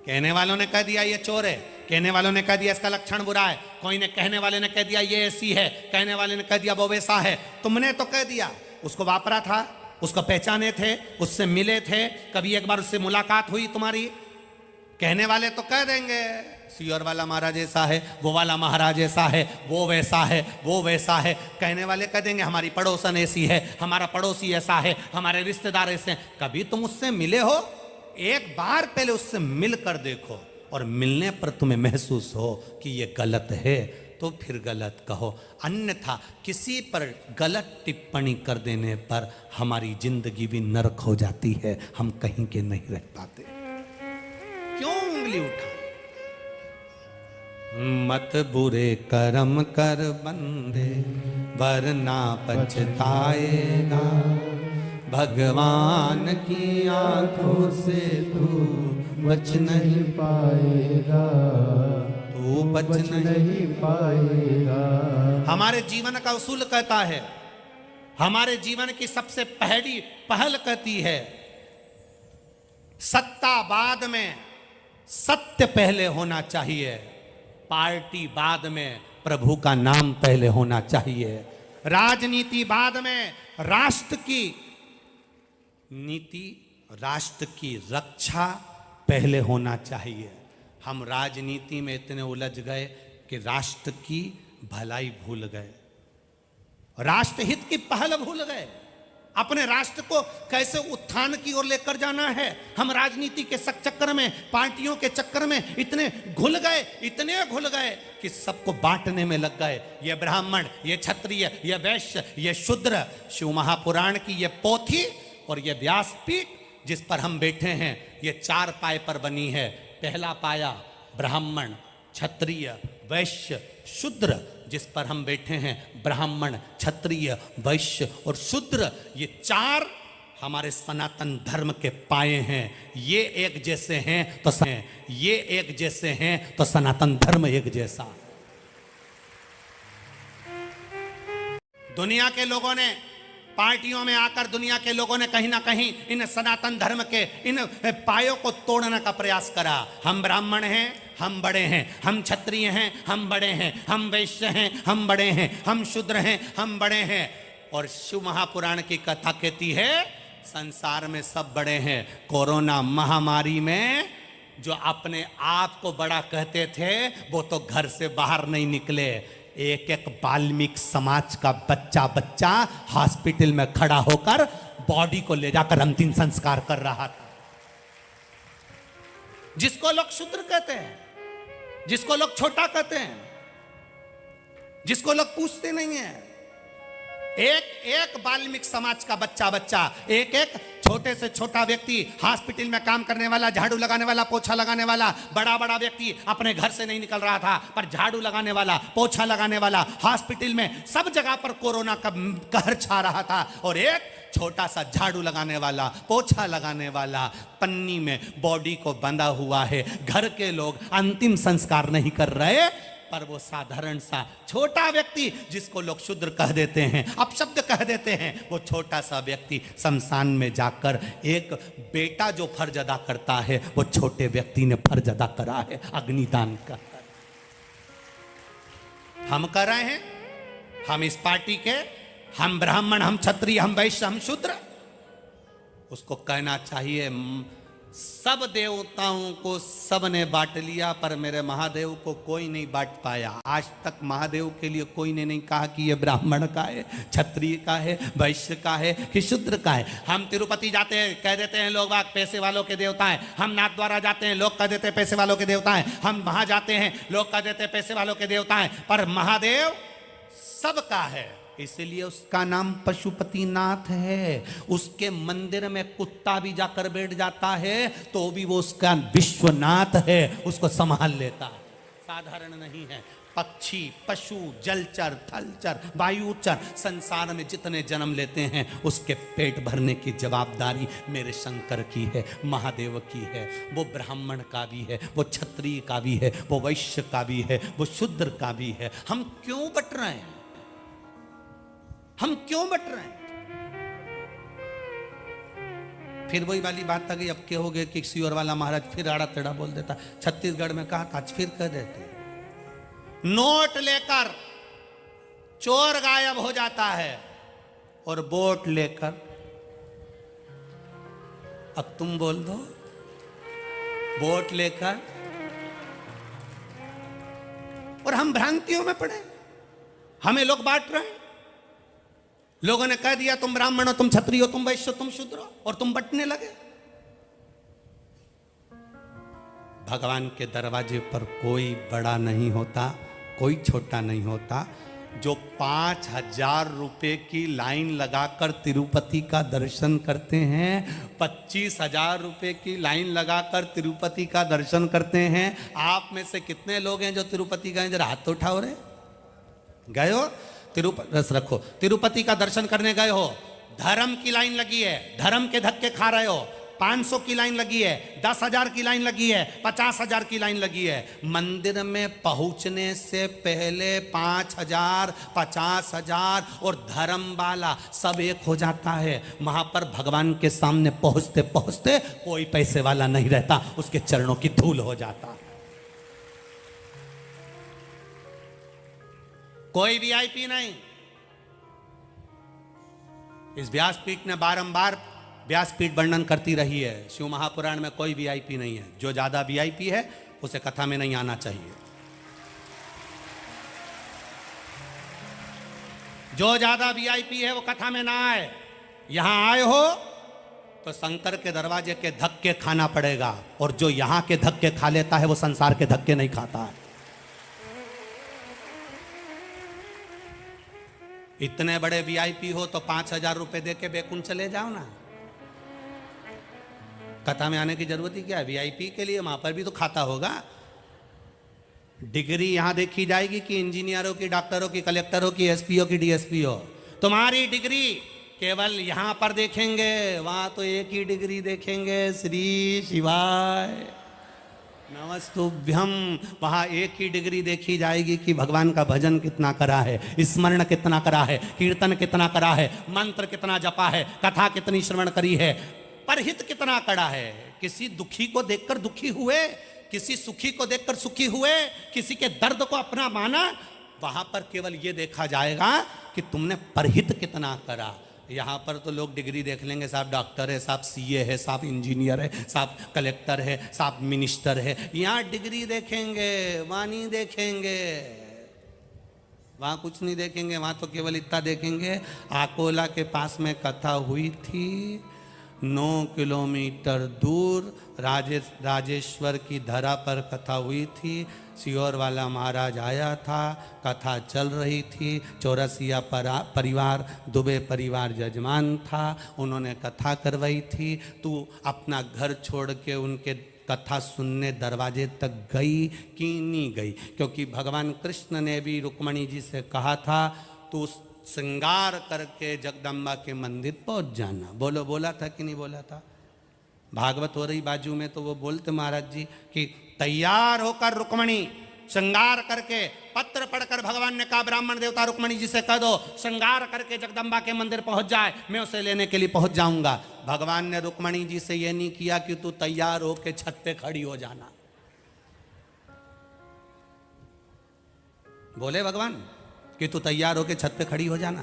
कहने वालों ने कह दिया ये चोर है, कहने वालों ने कह दिया इसका लक्षण बुरा है, कोई ने कहने वाले ने कह दिया ये ऐसी है, कहने वाले ने कह दिया वो वैसा है। तुमने तो कह दिया, उसको वापरा था, उसको पहचाने थे, उससे मिले थे, कभी एक बार उससे मुलाकात हुई तुम्हारी, कहने वाले तो कह देंगे सियोर वाला महाराज ऐसा है, वो वाला महाराज ऐसा है, वो वैसा है, वो वैसा है। कहने वाले कह देंगे हमारी पड़ोसन ऐसी है, हमारा पड़ोसी ऐसा है, हमारे रिश्तेदार ऐसे हैं। कभी तुम उससे मिले हो? एक बार पहले उससे मिल कर देखो, और मिलने पर तुम्हें महसूस हो कि ये गलत है तो फिर गलत कहो, अन्यथा किसी पर गलत टिप्पणी कर देने पर हमारी जिंदगी भी नरक हो जाती है, हम कहीं के नहीं रह पाते। क्यों उंगली उठा? मत बुरे कर्म कर बंदे वरना पछताएगा, भगवान की आंखों से तू बच नहीं पाएगा, तू बच नहीं पाएगा। हमारे जीवन का उसूल कहता है, हमारे जीवन की सबसे पहली पहल कहती है, सत्ता बाद में सत्य पहले होना चाहिए, पार्टी बाद में प्रभु का नाम पहले होना चाहिए, राजनीति बाद में राष्ट्र की नीति, राष्ट्र की रक्षा पहले होना चाहिए। हम राजनीति में इतने उलझ गए कि राष्ट्र की भलाई भूल गए, राष्ट्रहित की पहल भूल गए, अपने राष्ट्र को कैसे उत्थान की ओर लेकर जाना है। हम राजनीति के चक्कर में, पार्टियों के चक्कर में इतने घुल गए कि सबको बांटने में लग गए। ये ब्राह्मण, ये क्षत्रिय, ये वैश्य, ये शूद्र। शिव महापुराण की ये पोथी और ये व्यासपीठ जिस पर हम बैठे हैं, ये 4 पाए पर बनी है। पहला पाया ब्राह्मण, क्षत्रिय, वैश्य, शूद्र, जिस पर हम बैठे हैं, ब्राह्मण, क्षत्रिय, वैश्य और शूद्र, ये 4 हमारे सनातन धर्म के पाए हैं। ये एक जैसे हैं तो ये एक जैसे हैं तो सनातन धर्म एक जैसा। दुनिया के लोगों ने, पार्टियों में आकर दुनिया के लोगों ने कहीं ना कहीं इन सनातन धर्म के इन पायों को तोड़ने का प्रयास करा। हम ब्राह्मण हैं, हम बड़े हैं, हम क्षत्रिय हैं, हम बड़े हैं, हम वैश्य हैं, हम बड़े हैं, हम शूद्र हैं, हम बड़े हैं। और शिव महापुराण की कथा कहती है संसार में सब बड़े हैं। कोरोना महामारी में जो अपने आप को बड़ा कहते थे वो तो घर से बाहर नहीं निकले। एक एक वाल्मीकि समाज का बच्चा हॉस्पिटल में खड़ा होकर बॉडी को ले जाकर अंतिम संस्कार कर रहा था। जिसको लोग शूद्र कहते हैं, जिसको लोग छोटा कहते हैं, जिसको लोग पूछते नहीं है, एक एक वाल्मीकि समाज का बच्चा, एक एक छोटे से छोटा व्यक्ति, हॉस्पिटल में काम करने वाला, झाड़ू लगाने वाला, पोछा लगाने वाला, बड़ा व्यक्ति अपने घर से नहीं निकल रहा था, पर झाड़ू लगाने वाला, पोछा लगाने वाला, हॉस्पिटल में सब जगह पर कोरोना का कहर छा रहा था। और एक छोटा सा झाड़ू लगाने वाला, पोछा लगाने वाला, पन्नी में बॉडी को बंधा हुआ है। घर के लोग अंतिम संस्कार नहीं कर रहे, पर वो साधारण सा छोटा व्यक्ति जिसको लोग शूद्र कह देते हैं, अपशब्द कह देते हैं, वो छोटा सा व्यक्ति शमशान में जाकर एक बेटा जो फर्ज अदा करता है वो छोटे व्यक्ति ने फर्ज अदा करा है, अग्निदान का। हम कर रहे हैं, हम इस पार्टी के, हम ब्राह्मण, हम क्षत्रिय, हम वैश्य, हम शूद्र। उसको कहना चाहिए सब देवताओं को सब ने बांट लिया, पर मेरे महादेव को कोई नहीं बांट पाया। आज तक महादेव के लिए कोई ने नहीं कहा कि ये ब्राह्मण का है, क्षत्रिय का है, वैश्य का है कि शूद्र का है। हम तिरुपति जाते हैं, कह देते हैं लोग पैसे वालों के देवता हैं। हम नाथद्वारा जाते हैं, लोग कह देते हैं पैसे वालों के देवता हैं। हम वहां जाते हैं, लोग कह देते हैं पैसे वालों के देवता हैं। पर महादेव सबका है, इसलिए उसका नाम पशुपतिनाथ है। उसके मंदिर में कुत्ता भी जाकर बैठ जाता है तो भी वो उसका विश्वनाथ है, उसको संभाल लेता है, साधारण नहीं है। पक्षी, पशु, जलचर, थलचर, वायुचर, संसार में जितने जन्म लेते हैं उसके पेट भरने की जवाबदारी मेरे शंकर की है, महादेव की है। वो ब्राह्मण का भी है, वो क्षत्रिय का भी है, वो वैश्य का भी है, वो शूद्र का भी है। हम क्यों बट रहे हैं? हम क्यों बट रहे हैं? फिर वही वाली बात आ गई। अब क्या हो गया कि सियोर वाला महाराज फिर आड़ा टेढ़ा बोल देता। छत्तीसगढ़ में कहा था, आज फिर कह देते। नोट लेकर चोर गायब हो जाता है और वोट लेकर, अब तुम बोल दो, वोट लेकर और हम भ्रांतियों में पड़े, हमें लोग बांट रहे हैं। लोगों ने कह दिया तुम ब्राह्मण हो, तुम क्षत्रिय हो, तुम वैश्य हो, तुम शूद्र हो, और तुम बंटने लगे। भगवान के दरवाजे पर कोई बड़ा नहीं होता, कोई छोटा नहीं होता। जो 5,000 रुपए की लाइन लगाकर तिरुपति का दर्शन करते हैं, 25,000 रुपए की लाइन लगाकर तिरुपति का दर्शन करते हैं। आप में से कितने लोग हैं जो तिरुपति गए? जरा हाथ तो उठाओ रे। गए हो? रस रखो। तिरुपति का दर्शन करने गए हो, धर्म की लाइन लगी है, धर्म के धक्के खा रहे हो। 500 की लाइन लगी है, 10,000 की लाइन लगी है, 50,000 की लाइन लगी है। मंदिर में पहुंचने से पहले 5,000, 50,000 और धर्म वाला सब एक हो जाता है। वहां पर भगवान के सामने पहुंचते पहुंचते कोई पैसे वाला नहीं रहता, उसके चरणों की धूल हो जाता। कोई वीआईपी नहीं। इस व्यासपीठ ने बारंबार व्यासपीठ वर्णन करती रही है, शिव महापुराण में कोई वीआईपी नहीं है। जो ज्यादा वीआईपी है उसे कथा में नहीं आना चाहिए। जो ज्यादा वीआईपी है वो कथा में ना आए। यहां आए हो तो शंकर के दरवाजे के धक्के खाना पड़ेगा, और जो यहां के धक्के खा लेता है वो संसार के धक्के नहीं खाता है। इतने बड़े वीआईपी हो तो 5,000 रुपए दे के बेकुंठ चले जाओ ना। कथा में आने की जरूरत ही क्या है? वीआईपी के लिए वहां पर भी तो खाता होगा। डिग्री यहां देखी जाएगी कि इंजीनियरों की, डॉक्टरों की, कलेक्टरों की, एसपीओ की, डीएसपीओ। तुम्हारी डिग्री केवल यहां पर देखेंगे, वहां तो एक ही डिग्री देखेंगे, श्री शिवाय नमस्तुभ्यम। वहां एक ही डिग्री देखी जाएगी कि भगवान का भजन कितना करा है, स्मरण कितना करा है, कीर्तन कितना करा है, मंत्र कितना जपा है, कथा कितनी श्रवण करी है, परहित कितना करा है। किसी दुखी को देखकर दुखी हुए, किसी सुखी को देखकर सुखी हुए, किसी के दर्द को अपना माना। वहां पर केवल यह देखा जाएगा कि तुमने परहित कितना करा। यहाँ पर तो लोग डिग्री देख लेंगे, साहब डॉक्टर है, साहब सीए है, साहब इंजीनियर है, साहब कलेक्टर है, साहब मिनिस्टर है। यहाँ डिग्री देखेंगे, वहाँ नहीं देखेंगे, वहाँ कुछ नहीं देखेंगे। वहाँ तो केवल इतना देखेंगे, आकोला के पास में कथा हुई थी, 9 किलोमीटर दूर राजेश्वर की धरा पर कथा हुई थी। सियोर वाला महाराज आया था, कथा चल रही थी। चौरसिया परिवार, दुबे परिवार जजमान था, उन्होंने कथा करवाई थी। तू अपना घर छोड़ के उनके कथा सुनने दरवाजे तक गई कि नहीं गई? क्योंकि भगवान कृष्ण ने भी रुक्मणी जी से कहा था, तू श्रृंगार करके जगदम्बा के मंदिर पहुंच जाना। बोलो, बोला था कि नहीं बोला था? भागवत हो रही बाजू में तो वो बोलते महाराज जी कि तैयार होकर रुक्मणी श्रृंगार करके, पत्र पढ़कर भगवान ने कहा ब्राह्मण देवता रुक्मणी जी से कह दो श्रृंगार करके जगदम्बा के मंदिर पहुंच जाए, मैं उसे लेने के लिए पहुंच जाऊंगा। भगवान ने रुक्मणी जी से यह नहीं किया कि तू तैयार होकर छत पे खड़ी हो जाना। बोले भगवान कि तू तैयार होके छत पे खड़ी हो जाना?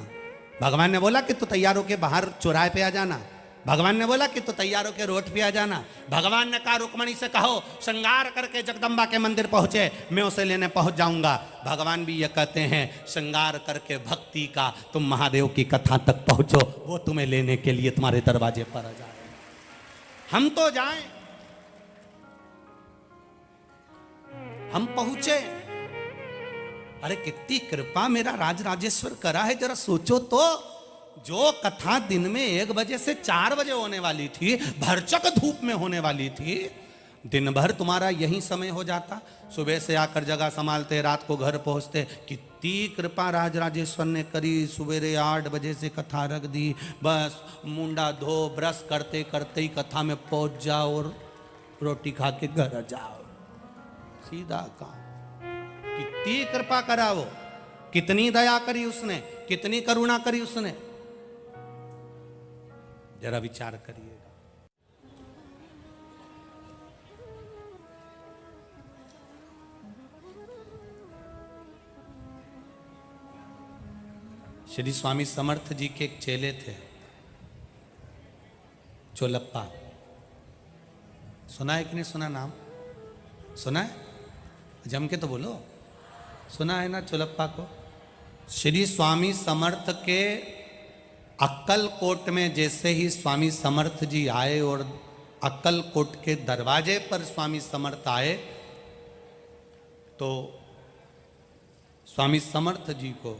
भगवान ने बोला कि तू तैयार होके बाहर चौराहे पे आ जाना? भगवान ने बोला कि तू तैयार होके रोड पे आ जाना? भगवान ने कहा रुक्मणी से कहो श्रृंगार करके जगदम्बा के मंदिर पहुंचे, मैं उसे लेने पहुंच जाऊंगा। भगवान भी ये कहते हैं श्रृंगार करके भक्ति का तुम महादेव की कथा तक पहुंचो, वो तुम्हें लेने के लिए तुम्हारे दरवाजे पर आ जाए। हम तो जाएं, हम पहुंचे। अरे कितनी कृपा मेरा राजराजेश्वर करा है, जरा सोचो तो। जो कथा दिन में 1 बजे से 4 बजे होने वाली थी, भरचक धूप में होने वाली थी, दिन भर तुम्हारा यही समय हो जाता। सुबह से आकर जगह संभालते, रात को घर पहुंचते। कितनी कृपा राजराजेश्वर ने करी। सवेरे 8 बजे से कथा रख दी, बस मुंडा धो ब्रश करते करते ही कथा में पहुंच जाओ और रोटी खा के घर जाओ, सीधा काम। कितनी कृपा करा वो, कितनी दया करी उसने, कितनी करुणा करी उसने, जरा विचार करिएगा। श्री स्वामी समर्थ जी के एक चेले थे, चोलप्पा। सुना है कि नहीं सुना? नाम सुना है? जम के तो बोलो। सुना है ना चुलप्पा को? श्री स्वामी समर्थ के अक्कलकोट में जैसे ही स्वामी समर्थ जी आए और अक्कलकोट के दरवाजे पर स्वामी समर्थ आए तो स्वामी समर्थ जी को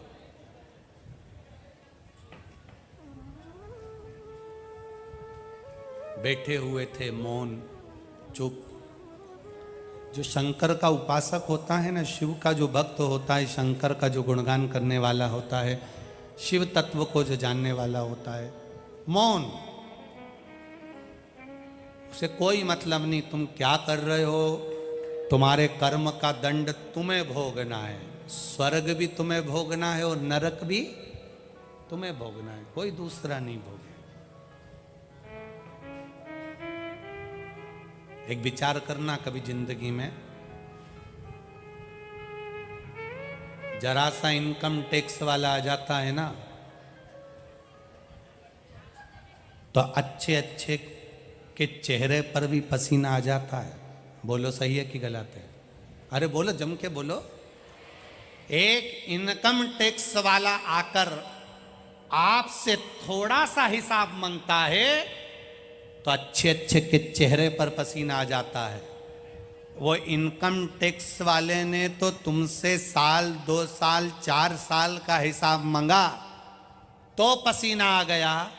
बैठे हुए थे मौन चुप। जो शंकर का उपासक होता है ना, शिव का जो भक्त होता है, शंकर का जो गुणगान करने वाला होता है, शिव तत्व को जो जानने वाला होता है, मौन, उसे कोई मतलब नहीं तुम क्या कर रहे हो, तुम्हारे कर्म का दंड तुम्हें भोगना है, स्वर्ग भी तुम्हें भोगना है और नरक भी तुम्हें भोगना है, कोई दूसरा नहीं भोगे। एक विचार करना कभी जिंदगी में, जरा सा इनकम टैक्स वाला आ जाता है ना, तो अच्छे अच्छे के चेहरे पर भी पसीना आ जाता है। बोलो सही है कि गलत है? अरे बोलो, जम के बोलो। एक इनकम टैक्स वाला आकर आपसे थोड़ा सा हिसाब मांगता है तो अच्छे अच्छे के चेहरे पर पसीना आ जाता है। वो इनकम टैक्स वाले ने तो तुमसे साल 2 साल 4 साल का हिसाब मांगा तो पसीना आ गया,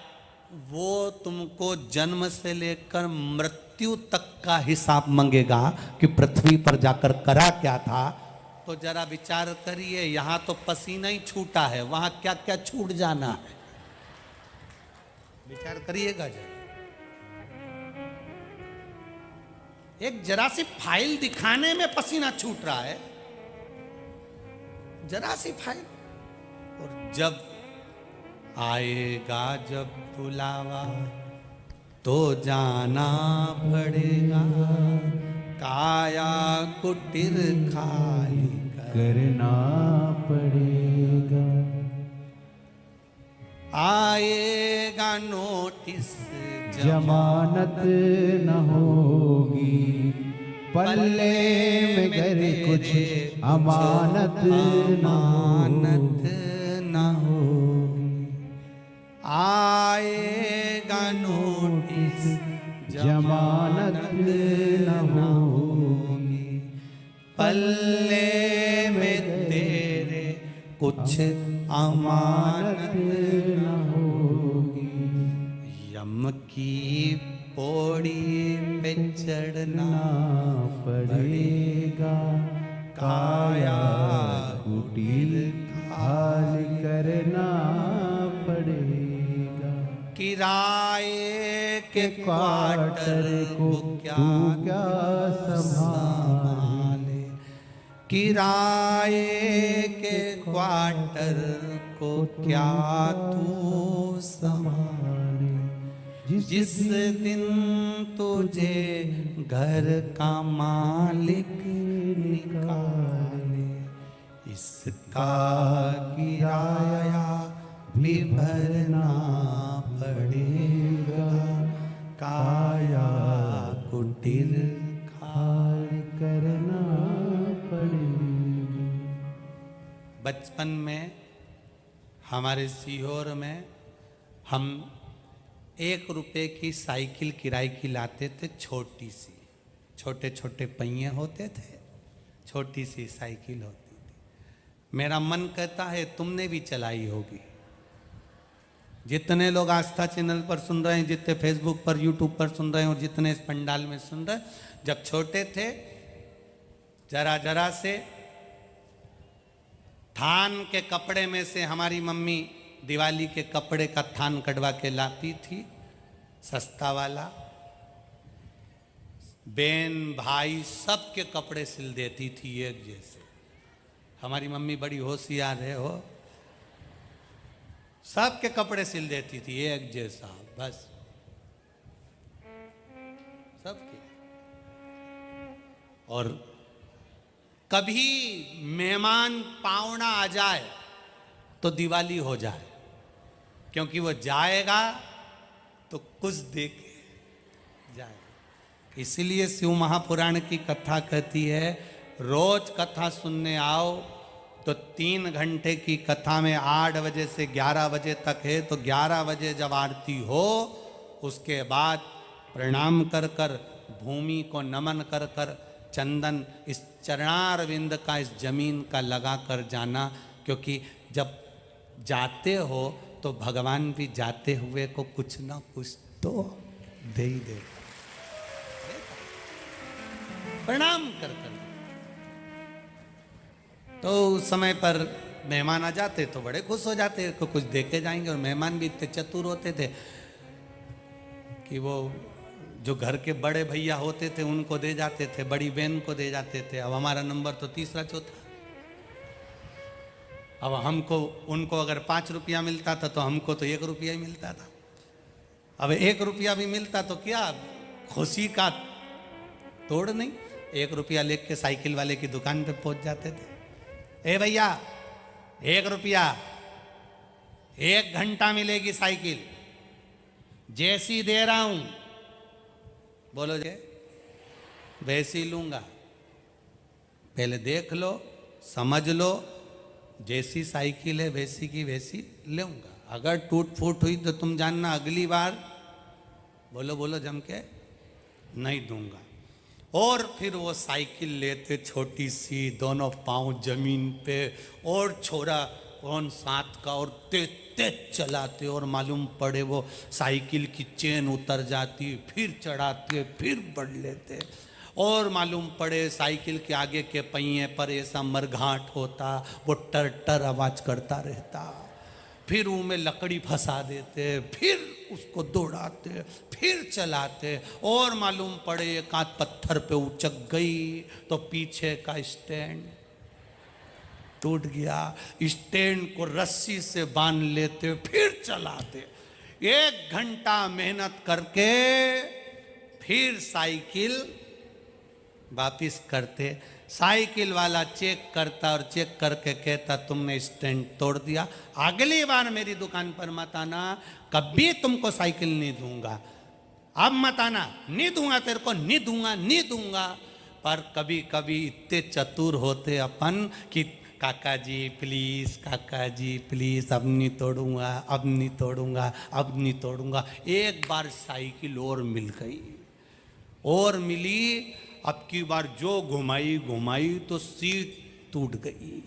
वो तुमको जन्म से लेकर मृत्यु तक का हिसाब मांगेगा कि पृथ्वी पर जाकर करा क्या था। तो जरा विचार करिए, यहां तो पसीना ही छूटा है, वहां क्या क्या छूट जाना है, विचार करिएगा जरा। एक जरा सी फाइल दिखाने में पसीना छूट रहा है, जरा सी फाइल। और जब आएगा जब बुलावा तो जाना पड़ेगा, काया कुटीर खाली करना पड़ेगा। आएगा नोटिस जमानत न होगी, पल्ले में घर कुछ अमानत न होगी। आएगा नोटिस जमानत न होगी, पल्ले में तेरे कुछ अमानत न होगी। यम की पौड़ी पे चढ़ना पड़ेगा, काया कुटीर खाली करना पड़ेगा। किराए के क्वार्टर को क्या संभाले, किराए के क्वार्टर को क्या तू संभाले। जिस दिन तुझे घर का मालिक निकाले, इसका किराया भी भरना पड़ेगा, काया कुटीर खाली करना पड़ेगा। बचपन में हमारे सीहोर में हम 1 रुपए की साइकिल किराए की लाते थे, छोटी सी, छोटे छोटे पहिए होते थे, छोटी सी साइकिल होती थी। मेरा मन कहता है तुमने भी चलाई होगी। जितने लोग आस्था चैनल पर सुन रहे हैं, जितने फेसबुक पर यूट्यूब पर सुन रहे हैं और जितने इस पंडाल में सुन रहे हैं, जब छोटे थे जरा जरा से थान के कपड़े में से हमारी मम्मी दिवाली के कपड़े का थान कटवा के लाती थी, सस्ता वाला। बहन भाई सबके कपड़े सिल देती थी एक जैसे। हमारी मम्मी बड़ी होशियार है, हो सबके कपड़े सिल देती थी एक जैसा, बस सबके। और कभी मेहमान पावना आ जाए तो दिवाली हो जाए, क्योंकि वो जाएगा तो कुछ दे के जाए। इसीलिए शिव महापुराण की कथा कहती है, रोज कथा सुनने आओ, तो 3 घंटे की कथा में 8 बजे से 11 बजे तक है, तो 11 बजे जब आरती हो उसके बाद प्रणाम कर कर, भूमि को नमन कर कर, चंदन इस चरणारविंद का, इस जमीन का लगा कर जाना, क्योंकि जब जाते हो तो भगवान भी जाते हुए को कुछ ना कुछ तो दे ही दे। प्रणाम कर कर। तो उस समय पर मेहमान आ जाते तो बड़े खुश हो जाते कि कुछ दे के जाएंगे, और मेहमान भी इतने चतुर होते थे कि वो जो घर के बड़े भैया होते थे उनको दे जाते थे, बड़ी बहन को दे जाते थे। अब हमारा नंबर तो तीसरा चौथा, अब हमको, उनको अगर 5 रुपया मिलता था तो हमको तो 1 रुपया ही मिलता था। अब 1 रुपया भी मिलता तो क्या खुशी का तोड़ नहीं। 1 रुपया लेके साइकिल वाले की दुकान पे पहुंच जाते थे। ए भैया 1 रुपया, 1 घंटा मिलेगी साइकिल, जैसी दे रहा हूं बोलो जे वैसी लूंगा, पहले देख लो समझ लो, जैसी साइकिल है वैसी की वैसी लूंगा, अगर टूट फूट हुई तो तुम जानना अगली बार बोलो बोलो जम के नहीं दूंगा। और फिर वो साइकिल लेते छोटी सी, दोनों पांव जमीन पे, और छोरा कौन साथ का, और तेज तेज चलाते, और मालूम पड़े वो साइकिल की चेन उतर जाती, फिर चढ़ाते, फिर बढ़ लेते, और मालूम पड़े साइकिल के आगे के पहिए पर ऐसा मरघाट होता, वो टर टर आवाज करता रहता, फिर उनमें लकड़ी फंसा देते, फिर उसको दौड़ाते, फिर चलाते, और मालूम पड़े एक आध पत्थर पे उचक गई तो पीछे का स्टैंड टूट गया, स्टैंड को रस्सी से बांध लेते, फिर चलाते। 1 घंटा मेहनत करके फिर साइकिल वापिस करते। साइकिल वाला चेक करता और चेक करके कहता तुमने स्टैंड तोड़ दिया, अगली बार मेरी दुकान पर मत आना, कभी तुमको साइकिल नहीं दूंगा, अब मत आना, नहीं दूंगा तेरे को, नहीं दूंगा, नहीं दूंगा। पर कभी कभी इतने चतुर होते अपन कि काका जी प्लीज, काका जी प्लीज, अब नहीं तोड़ूंगा, अब नहीं तोड़ूंगा, अब नहीं तोड़ूंगा। एक बार साइकिल और मिल गई, और मिली, अब की बार जो घुमाई घुमाई तो सीट टूट गई।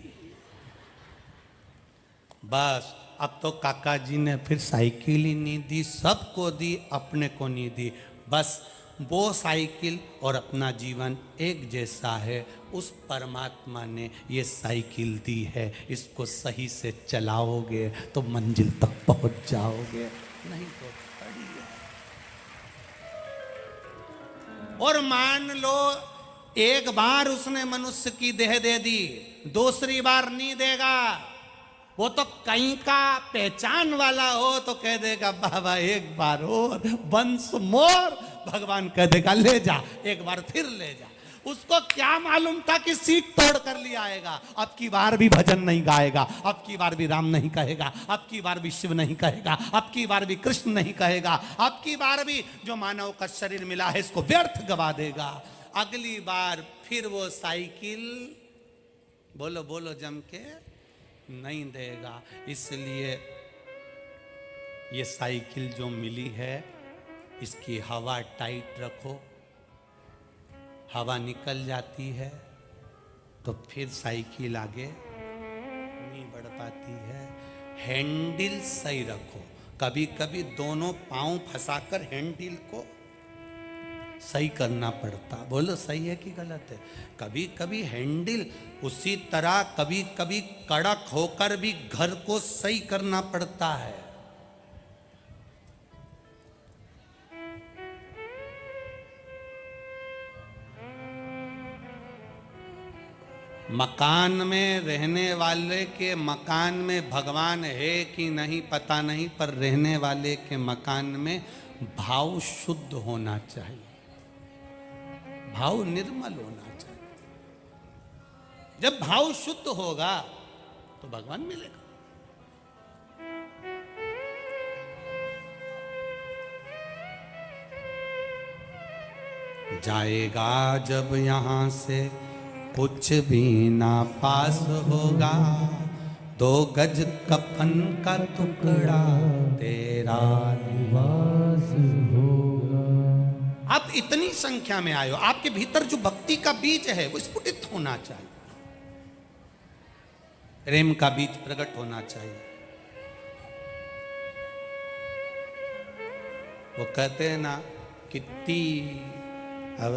बस अब तो काका जी ने फिर साइकिल ही नहीं दी, सबको दी, अपने को नहीं दी। बस वो साइकिल और अपना जीवन एक जैसा है, उस परमात्मा ने ये साइकिल दी है, इसको सही से चलाओगे तो मंजिल तक पहुंच जाओगे, नहीं तो पड़ी है। और मान लो एक बार उसने मनुष्य की देह दे दी, दूसरी बार नहीं देगा। वो तो कहीं का पहचान वाला हो तो कह देगा बाबा एक बार और, वंस मोर, भगवान कह देगा ले जा, एक बार फिर ले जा। उसको क्या मालूम था कि सीट तोड़ कर लिया आएगा, अब की बार भी भजन नहीं गाएगा, अब की बार भी राम नहीं कहेगा, अब की बार भी शिव नहीं कहेगा, अब की बार भी कृष्ण नहीं कहेगा, अब की बार भी जो मानव का शरीर मिला है इसको व्यर्थ गवा देगा। अगली बार फिर वो साइकिल बोलो बोलो जम के नहीं देगा। इसलिए ये साइकिल जो मिली है इसकी हवा टाइट रखो, हवा निकल जाती है तो फिर साइकिल आगे नहीं बढ़ पाती है। हैंडल सही रखो, कभी कभी दोनों पांव फंसाकर हैंडल को सही करना पड़ता। बोलो सही है कि गलत है? कभी कभी हैंडल उसी तरह कभी कभी कड़क होकर भी घर को सही करना पड़ता है। मकान में रहने वाले के मकान में भगवान है कि नहीं पता नहीं, पर रहने वाले के मकान में भाव शुद्ध होना चाहिए, भाव निर्मल होना चाहिए। जब भाव शुद्ध होगा तो भगवान मिलेगा। जाएगा जब यहां से कुछ भी ना पास होगा, 2 गज कफन का टुकड़ा तेरा निवास होगा। आप इतनी संख्या में आए हो, आपके भीतर जो भक्ति का बीज है वो स्फुटित होना चाहिए, प्रेम का बीज प्रकट होना चाहिए। वो कहते हैं ना कितनी, अब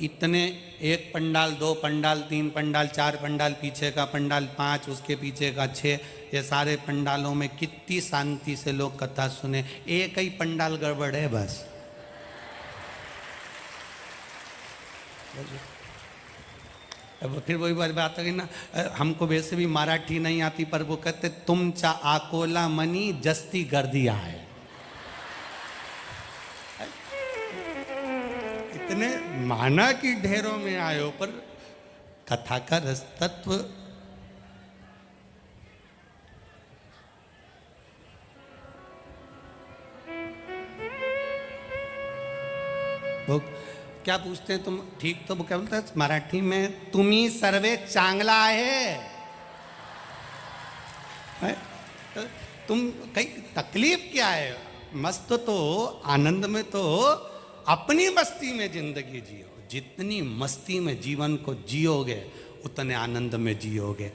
इतने, 1 पंडाल, 2 पंडाल, 3 पंडाल, 4 पंडाल, पीछे का पंडाल 5, उसके पीछे का 6, ये सारे पंडालों में कितनी शांति से लोग कथा सुने, एक ही पंडाल गड़बड़ है बस। अब फिर वही बात है ना, हमको वैसे भी मराठी नहीं आती, पर वो कहते तुमचा आकोला मनी जस्ती गर्दिया है। इतने माना कि ढेरों में आयो, पर कथा का रस तत्व वो क्या पूछते हैं तुम, ठीक तो वो क्या बोलते हैं मराठी में, तुम्ही सर्वे चांगला है? तो तुम कहीं तकलीफ क्या है? मस्त तो आनंद में तो अपनी मस्ती में जिंदगी जियो, जितनी मस्ती में जीवन को जियोगे उतने आनंद में जियोगे।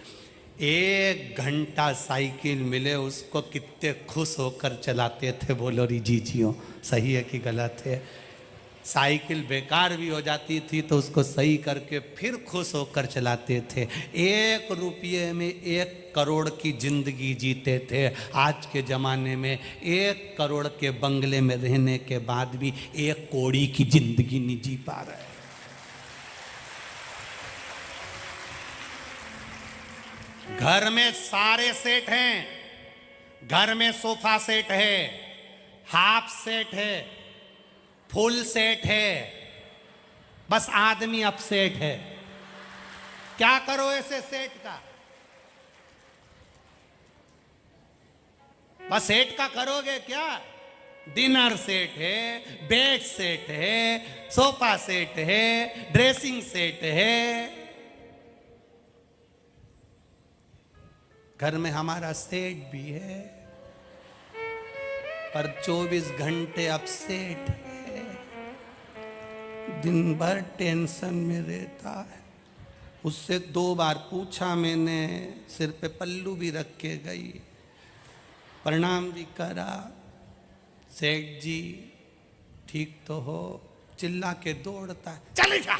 1 घंटा साइकिल मिले उसको कितने खुश होकर चलाते थे, बोलो री जी जियो, सही है कि गलत है? साइकिल बेकार भी हो जाती थी तो उसको सही करके फिर खुश होकर चलाते थे। 1 रुपये में 1 करोड़ की जिंदगी जीते थे। आज के ज़माने में 1 करोड़ के बंगले में रहने के बाद भी 1 कौड़ी की जिंदगी नहीं जी पा रहे। घर में सारे सेट हैं, घर में सोफा सेट है, हाफ सेट है, फुल सेट है, बस आदमी अपसेट है। क्या करो ऐसे सेट का? बस सेट का करोगे क्या? डिनर सेट है, बेड सेट है, सोफा सेट है, ड्रेसिंग सेट है। घर में हमारा सेट भी है, पर 24 घंटे अपसेट है, दिन भर टेंशन में रहता है। उससे 2 बार पूछा मैंने, सिर पे पल्लू भी रख के गई, प्रणाम भी करा, सेठ जी ठीक तो हो? चिल्ला के दौड़ता है, चले जा।